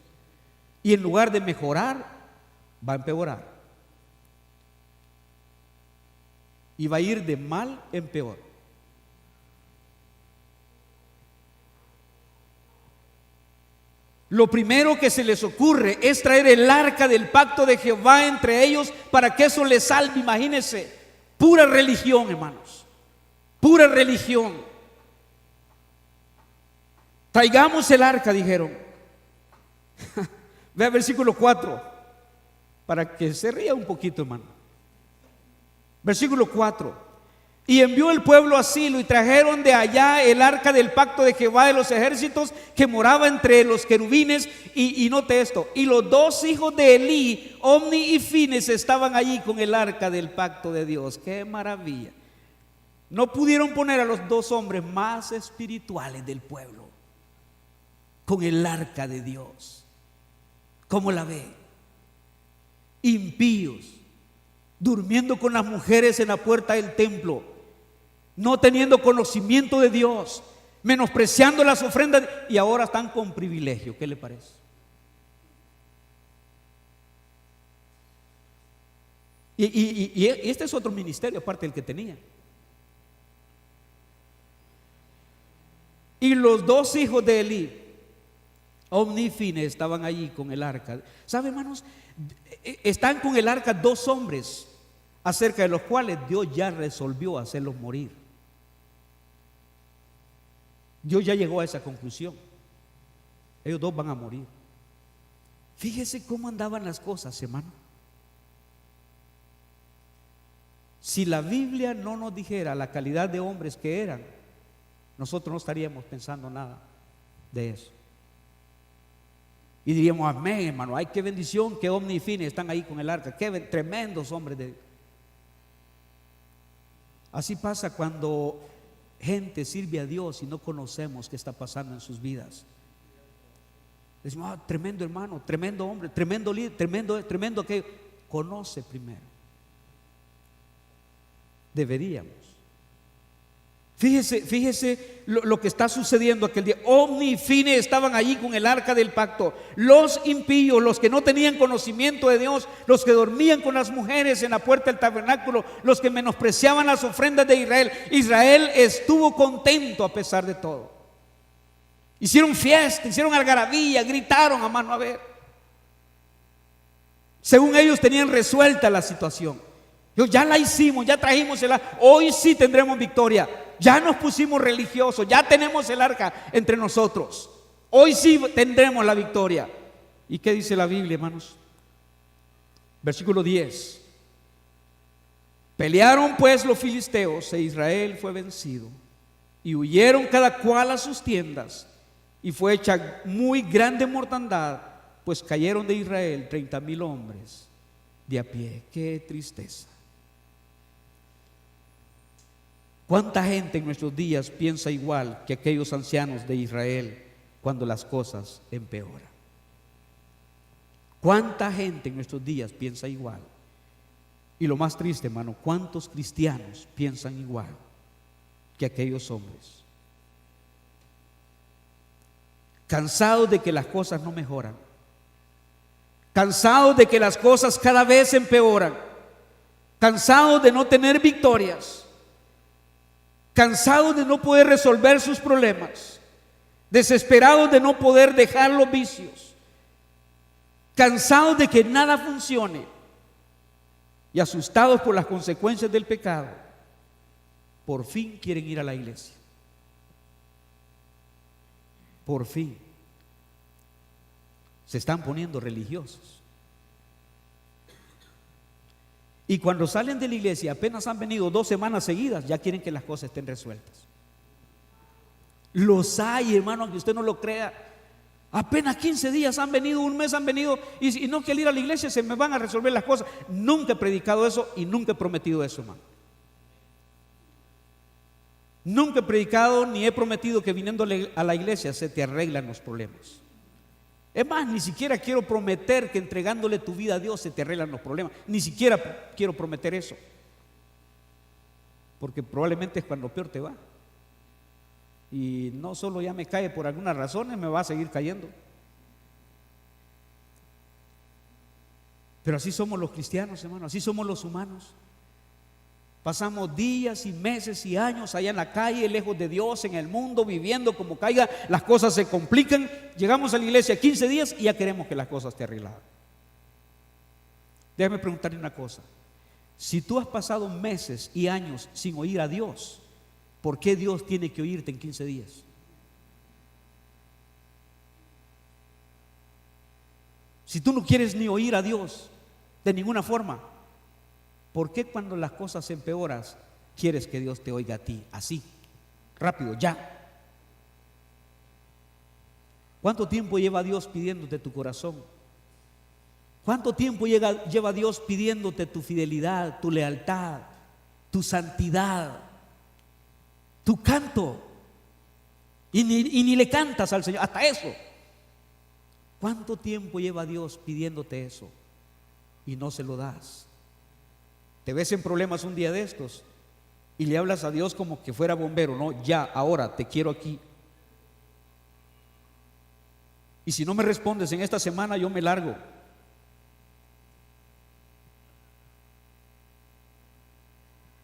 Y en lugar de mejorar, va a empeorar. Y va a ir de mal en peor. Lo primero que se les ocurre es traer el arca del pacto de Jehová entre ellos para que eso les salve. Imagínense, pura religión, hermanos, pura religión. Traigamos el arca, dijeron. Vea versículo 4, para que se ría un poquito, hermano. Versículo 4. Y envió el pueblo a Silo y trajeron de allá el arca del pacto de Jehová de los ejércitos, que moraba entre los querubines. Y note esto, y los dos hijos de Elí, Omni y Fines, estaban allí con el arca del pacto de Dios. ¡Qué maravilla! No pudieron poner a los dos hombres más espirituales del pueblo con el arca de Dios. ¿Cómo la ve? Impíos, durmiendo con las mujeres en la puerta del templo, no teniendo conocimiento de Dios, menospreciando las ofrendas, y ahora están con privilegio. ¿Qué le parece? Y este es otro ministerio aparte del que tenía. Y los dos hijos de Elí, Omni y Fines, estaban allí con el arca. ¿Sabe, hermanos? Están con el arca dos hombres, acerca de los cuales Dios ya resolvió hacerlos morir. Dios ya llegó a esa conclusión. Ellos dos van a morir. Fíjese cómo andaban las cosas, hermano. Si la Biblia no nos dijera la calidad de hombres que eran, nosotros no estaríamos pensando nada de eso. Y diríamos: amén, hermano, ay, qué bendición que Omni y Fines están ahí con el arca, qué tremendos hombres de Dios. Así pasa cuando gente sirve a Dios y no conocemos qué está pasando en sus vidas. Decimos: tremendo hermano, tremendo hombre, tremendo líder, tremendo aquello. Conoce primero. Deberíamos. Fíjese lo que está sucediendo aquel día. Omni y Fines estaban allí con el arca del pacto. Los impíos, los que no tenían conocimiento de Dios, los que dormían con las mujeres en la puerta del tabernáculo, los que menospreciaban las ofrendas de Israel. Israel estuvo contento a pesar de todo. Hicieron fiesta, hicieron algarabía, gritaron a mano a ver. Según ellos tenían resuelta la situación. Ya la hicimos, ya trajimos el arca, hoy sí tendremos victoria. Ya nos pusimos religiosos, ya tenemos el arca entre nosotros. Hoy sí tendremos la victoria. ¿Y qué dice la Biblia, hermanos? Versículo 10. Pelearon pues los filisteos e Israel fue vencido. Y huyeron cada cual a sus tiendas. Y fue hecha muy grande mortandad, pues cayeron de Israel 30,000 hombres de a pie. Qué tristeza. ¿Cuánta gente en nuestros días piensa igual que aquellos ancianos de Israel cuando las cosas empeoran? ¿Cuánta gente en nuestros días piensa igual? Y lo más triste, hermano, ¿cuántos cristianos piensan igual que aquellos hombres? Cansados de que las cosas no mejoran, cansados de que las cosas cada vez empeoran, cansados de no tener victorias, cansados de no poder resolver sus problemas, desesperados de no poder dejar los vicios, cansados de que nada funcione y asustados por las consecuencias del pecado, por fin quieren ir a la iglesia. Por fin se están poniendo religiosos. Y cuando salen de la iglesia, apenas han venido 2 semanas seguidas, ya quieren que las cosas estén resueltas. Los hay, hermano, aunque usted no lo crea. Apenas 15 días han venido, un mes han venido, y no quiero ir a la iglesia, se me van a resolver las cosas. Nunca he predicado eso y nunca he prometido eso, hermano. Nunca he predicado ni he prometido que viniendo a la iglesia se te arreglan los problemas. Es más, ni siquiera quiero prometer que entregándole tu vida a Dios se te arreglan los problemas. Ni siquiera quiero prometer eso. Porque probablemente es cuando peor te va. Y no solo ya me cae por algunas razones, me va a seguir cayendo. Pero así somos los cristianos, hermano, así somos los humanos. Pasamos días y meses y años allá en la calle, lejos de Dios, en el mundo, viviendo como caiga, las cosas se complican, llegamos a la iglesia 15 días y ya queremos que las cosas estén arregladas. Déjame preguntarle una cosa: si tú has pasado meses y años sin oír a Dios, ¿por qué Dios tiene que oírte en 15 días? Si tú no quieres ni oír a Dios de ninguna forma, ¿por qué cuando las cosas empeoran quieres que Dios te oiga a ti, así, rápido, ya. ¿Cuánto tiempo lleva Dios pidiéndote tu corazón? ¿Cuánto tiempo lleva Dios pidiéndote tu fidelidad, tu lealtad, tu santidad, tu canto? Y ni le cantas al Señor, hasta eso. ¿Cuánto tiempo lleva Dios pidiéndote eso y no se lo das? Te ves en problemas un día de estos y le hablas a Dios como que fuera bombero. No, ya, ahora, te quiero aquí. Y si no me respondes en esta semana, yo me largo.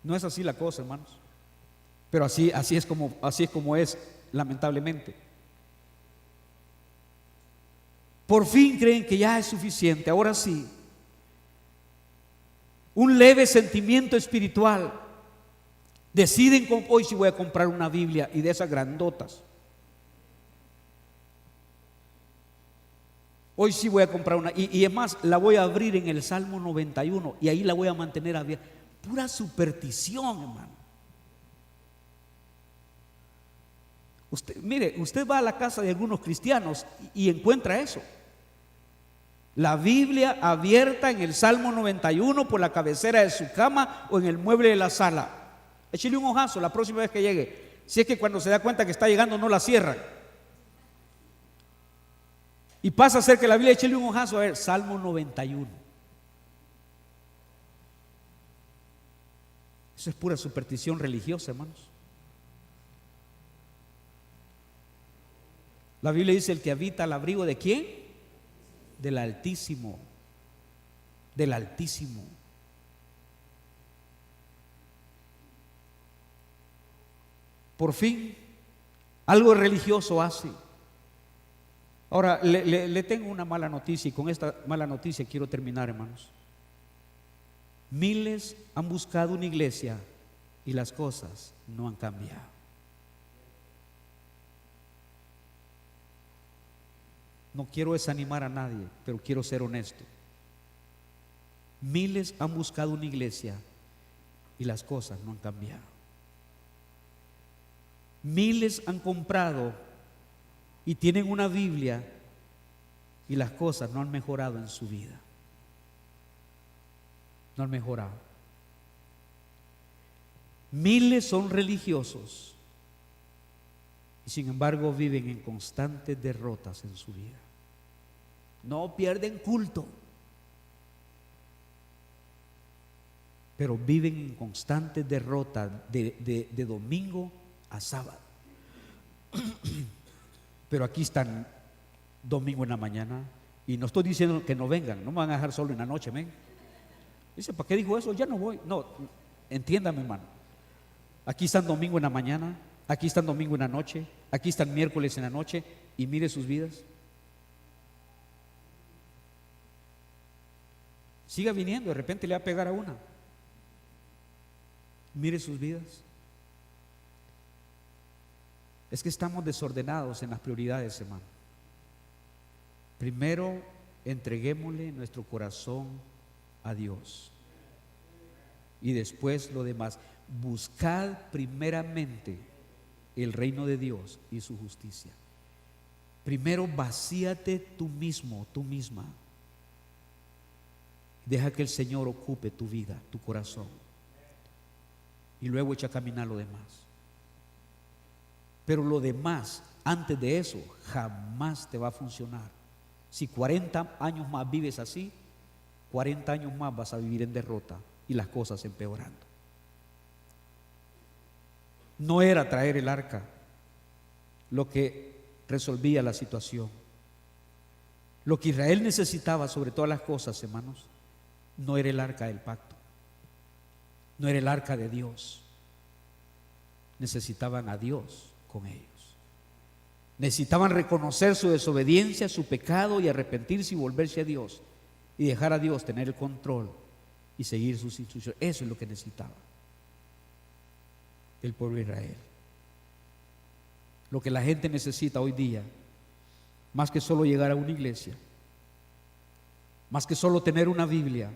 No es así la cosa, hermanos. Pero así es como es, lamentablemente. Por fin creen que ya es suficiente. Ahora sí, un leve sentimiento espiritual. Deciden, hoy sí voy a comprar una Biblia, y de esas grandotas. Hoy sí voy a comprar una, y es más, la voy a abrir en el Salmo 91 y ahí la voy a mantener abierta. Pura superstición, hermano. Usted va a la casa de algunos cristianos y encuentra eso. La Biblia abierta en el Salmo 91 por la cabecera de su cama o en el mueble de la sala. Échale un ojazo la próxima vez que llegue. Si es que cuando se da cuenta que está llegando no la cierran. Y pasa a ser que la Biblia, échale un ojazo a ver, Salmo 91. Eso es pura superstición religiosa, hermanos. La Biblia dice: el que habita al abrigo ¿de quién? Del Altísimo. Del Altísimo. Por fin, algo religioso hace. Ahora, le tengo una mala noticia, y con esta mala noticia quiero terminar, hermanos. Miles han buscado una iglesia y las cosas no han cambiado. No quiero desanimar a nadie, pero quiero ser honesto. Miles han buscado una iglesia y las cosas no han cambiado. Miles han comprado y tienen una Biblia y las cosas no han mejorado en su vida. No han mejorado. Miles son religiosos y sin embargo viven en constantes derrotas en su vida. No pierden culto, pero viven en constantes derrotas de domingo a sábado. Pero aquí están domingo en la mañana, y no estoy diciendo que no vengan, no me van a dejar solo en la noche, ¿ven? Dice, ¿para qué dijo eso? Ya no voy. No, entiéndame, hermano. Aquí están domingo en la mañana, aquí están domingo en la noche, aquí están miércoles en la noche, y mire sus vidas. Siga viniendo, de repente le va a pegar a una. Mire sus vidas. Es que estamos desordenados en las prioridades, hermano. Primero, entreguémosle nuestro corazón a Dios, y después lo demás. Buscad primeramente el reino de Dios y su justicia. Primero vacíate tú mismo, tú misma. Deja que el Señor ocupe tu vida, tu corazón, y luego echa a caminar lo demás. Pero lo demás, antes de eso, jamás te va a funcionar. Si 40 años más vives así, 40 años más vas a vivir en derrota y las cosas empeorando. No era traer el arca lo que resolvía la situación. Lo que Israel necesitaba sobre todas las cosas, hermanos, no era el arca del pacto, no era el arca de Dios. Necesitaban a Dios con ellos. Necesitaban reconocer su desobediencia, su pecado, y arrepentirse y volverse a Dios, y dejar a Dios tener el control y seguir sus instrucciones. Eso es lo que necesitaba el pueblo de Israel. Lo que la gente necesita hoy día, más que solo llegar a una iglesia, más que solo tener una Biblia,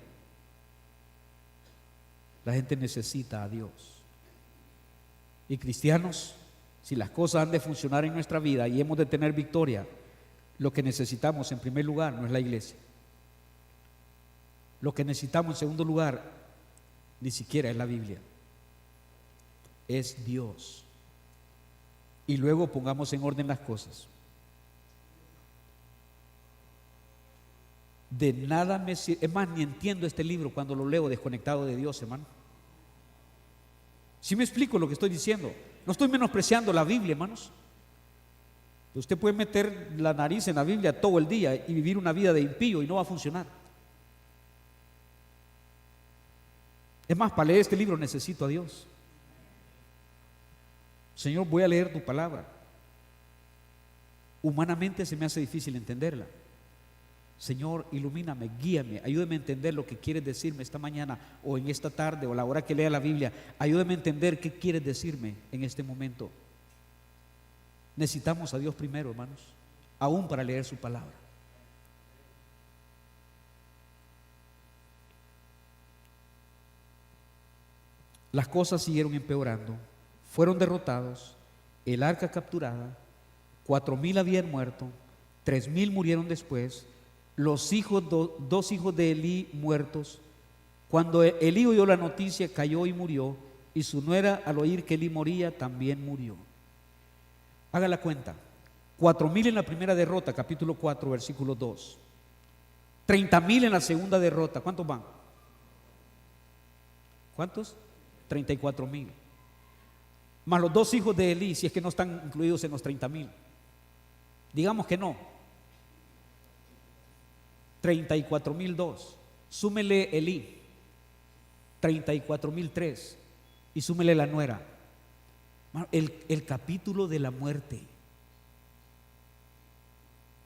la gente necesita a Dios. Y cristianos, si las cosas han de funcionar en nuestra vida y hemos de tener victoria, lo que necesitamos en primer lugar no es la iglesia. Lo que necesitamos en segundo lugar ni siquiera es la Biblia, es Dios. Y luego pongamos en orden las cosas. De nada me sirve, es más, ni entiendo este libro cuando lo leo desconectado de Dios, hermano. ¿Sí me explico lo que estoy diciendo? No estoy menospreciando la Biblia, hermanos. Usted puede meter la nariz en la Biblia todo el día y vivir una vida de impío y no va a funcionar. Es más, para leer este libro necesito a Dios. Señor, voy a leer tu palabra. Humanamente se me hace difícil entenderla. Señor, ilumíname, guíame, ayúdame a entender lo que quieres decirme esta mañana o en esta tarde o a la hora que lea la Biblia. Ayúdame a entender qué quieres decirme en este momento. Necesitamos a Dios primero, hermanos, aún para leer su palabra. Las cosas siguieron empeorando, fueron derrotados, el arca capturada, 4,000 habían muerto, 3,000 murieron después, los hijos, dos hijos de Elí muertos. Cuando Elí oyó la noticia, cayó y murió, y su nuera al oír que Elí moría también murió. Haga la cuenta, 4,000 en la primera derrota, capítulo 4, versículo 2, 30,000 en la segunda derrota. ¿Cuántos van? ¿Cuántos? 34,000. Más los dos hijos de Elí, si es que no están incluidos en los 30,000. Digamos que no. 34,002. Súmele Elí, 34,003. Y súmele la nuera. El capítulo de la muerte.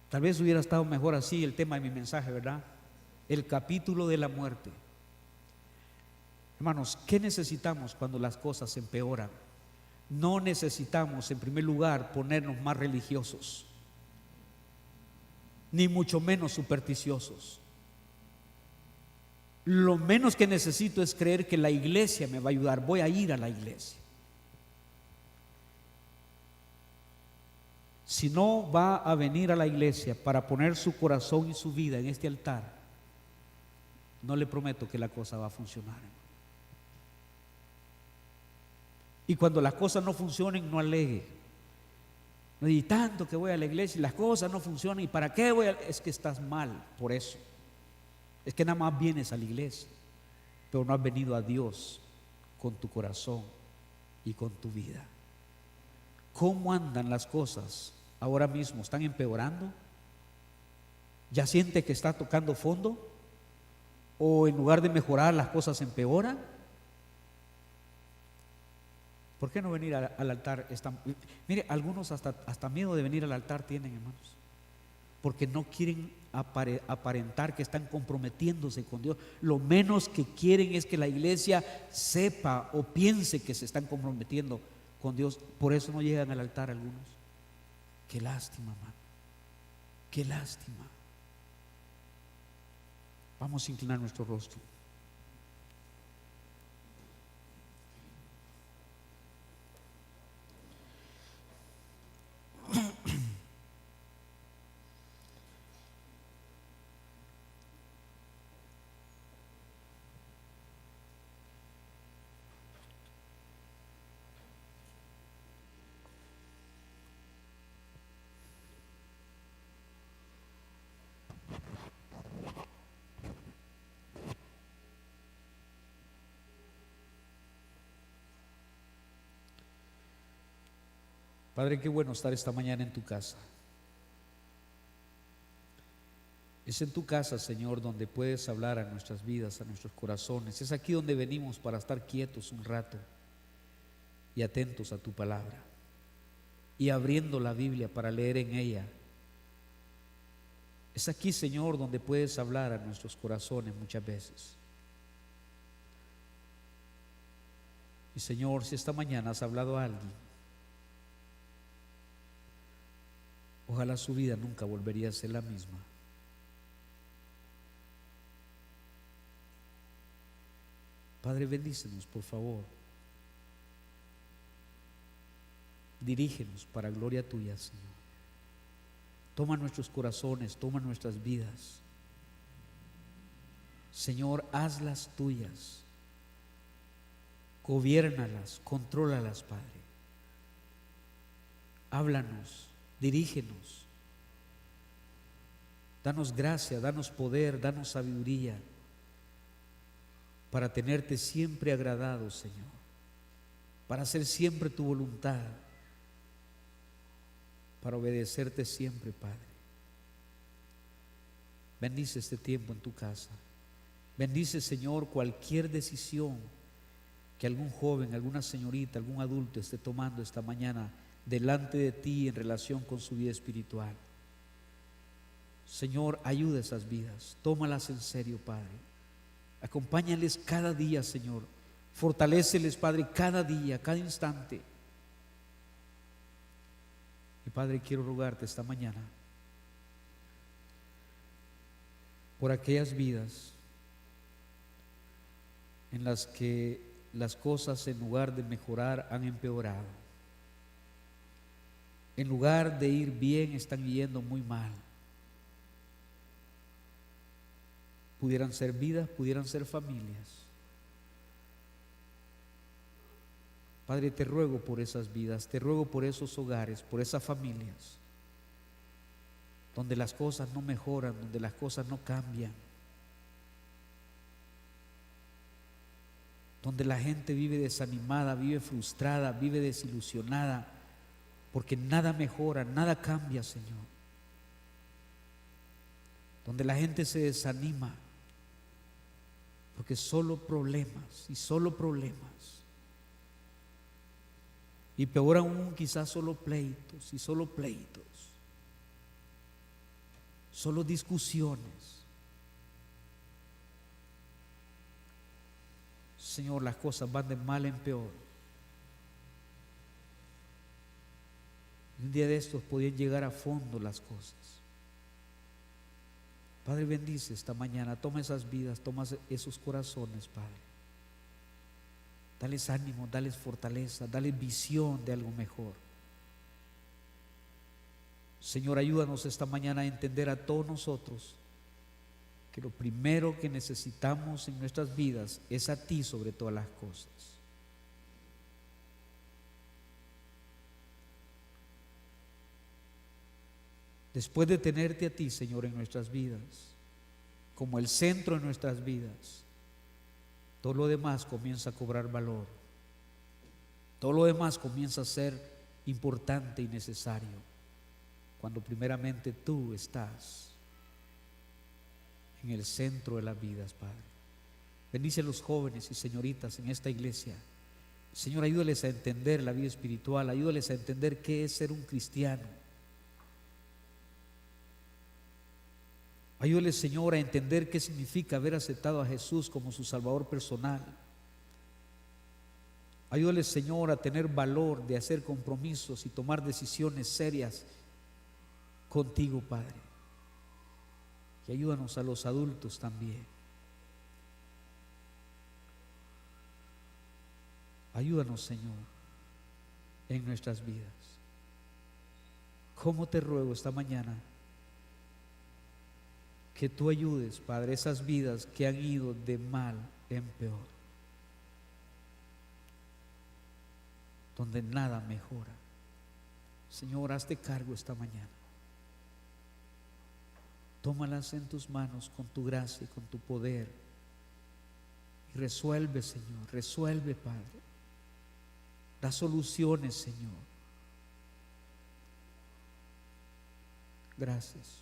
Tal vez hubiera estado mejor así el tema de mi mensaje, ¿verdad? El capítulo de la muerte. Hermanos, ¿qué necesitamos cuando las cosas empeoran? No necesitamos, en primer lugar, ponernos más religiosos, ni mucho menos supersticiosos. Lo menos que necesito es creer que la iglesia me va a ayudar. Voy a ir a la iglesia. Si no va a venir a la iglesia para poner su corazón y su vida en este altar, no le prometo que la cosa va a funcionar. Y cuando las cosas no funcionen, no alegue. No diga, tanto que voy a la iglesia y las cosas no funcionan, ¿y para qué voy a...? Es que estás mal por eso. Es que nada más vienes a la iglesia, pero no has venido a Dios con tu corazón y con tu vida. ¿Cómo andan las cosas ahora mismo? ¿Están empeorando? ¿Ya siente que está tocando fondo? ¿O en lugar de mejorar las cosas empeoran? ¿Por qué no venir al altar? Mire, algunos hasta miedo de venir al altar tienen, hermanos, porque no quieren aparentar que están comprometiéndose con Dios. Lo menos que quieren es que la iglesia sepa o piense que se están comprometiendo con Dios. Por eso no llegan al altar algunos. Qué lástima, hermano, qué lástima. Vamos a inclinar nuestro rostro. Padre, qué bueno estar esta mañana en tu casa. Es en tu casa, Señor, donde puedes hablar a nuestras vidas, a nuestros corazones. Es aquí donde venimos para estar quietos un rato y atentos a tu palabra, y abriendo la Biblia para leer en ella. Es aquí, Señor, donde puedes hablar a nuestros corazones muchas veces. Y Señor, si esta mañana has hablado a alguien, ojalá su vida nunca volvería a ser la misma. Padre, bendícenos, por favor. Dirígenos para gloria tuya, Señor. Toma nuestros corazones, toma nuestras vidas. Señor, hazlas tuyas. Gobiérnalas, contrólalas, Padre. Háblanos, dirígenos. Danos gracia, danos poder, danos sabiduría para tenerte siempre agradado, Señor, para hacer siempre tu voluntad, para obedecerte siempre, Padre. Bendice este tiempo en tu casa. Bendice, Señor, cualquier decisión que algún joven, alguna señorita, algún adulto esté tomando esta mañana delante de ti en relación con su vida espiritual. Señor, ayuda a esas vidas, tómalas en serio, Padre. Acompáñales cada día, Señor. Fortaléceles, Padre, cada día, cada instante. Y Padre, quiero rogarte esta mañana por aquellas vidas en las que las cosas, en lugar de mejorar, han empeorado. En lugar de ir bien, están yendo muy mal. Pudieran ser vidas, pudieran ser familias. Padre, te ruego por esas vidas, te ruego por esos hogares, por esas familias, donde las cosas no mejoran, donde las cosas no cambian, donde la gente vive desanimada, vive frustrada, vive desilusionada, porque nada mejora, nada cambia, Señor. Donde la gente se desanima, porque solo problemas y solo problemas. Y peor aún, quizás solo pleitos y solo pleitos, solo discusiones. Señor, las cosas van de mal en peor. Un día de estos podían llegar a fondo las cosas. Padre, bendice esta mañana, toma esas vidas, toma esos corazones, Padre. Dales ánimo, dales fortaleza, dales visión de algo mejor. Señor, ayúdanos esta mañana a entender a todos nosotros que lo primero que necesitamos en nuestras vidas es a ti sobre todas las cosas. Después de tenerte a ti, Señor, en nuestras vidas, como el centro de nuestras vidas, todo lo demás comienza a cobrar valor. Todo lo demás comienza a ser importante y necesario, cuando primeramente tú estás en el centro de las vidas, Padre. Bendice a los jóvenes y señoritas en esta iglesia. Señor, ayúdales a entender la vida espiritual, ayúdales a entender qué es ser un cristiano. Ayúdales, Señor, a entender qué significa haber aceptado a Jesús como su Salvador personal. Ayúdales, Señor, a tener valor de hacer compromisos y tomar decisiones serias contigo, Padre. Y ayúdanos a los adultos también. Ayúdanos, Señor, en nuestras vidas. ¿Cómo te ruego esta mañana que tú ayudes, Padre, esas vidas que han ido de mal en peor, donde nada mejora? Señor, hazte cargo esta mañana. Tómalas en tus manos con tu gracia y con tu poder y resuelve, Señor, resuelve, Padre. Da soluciones, Señor. Gracias.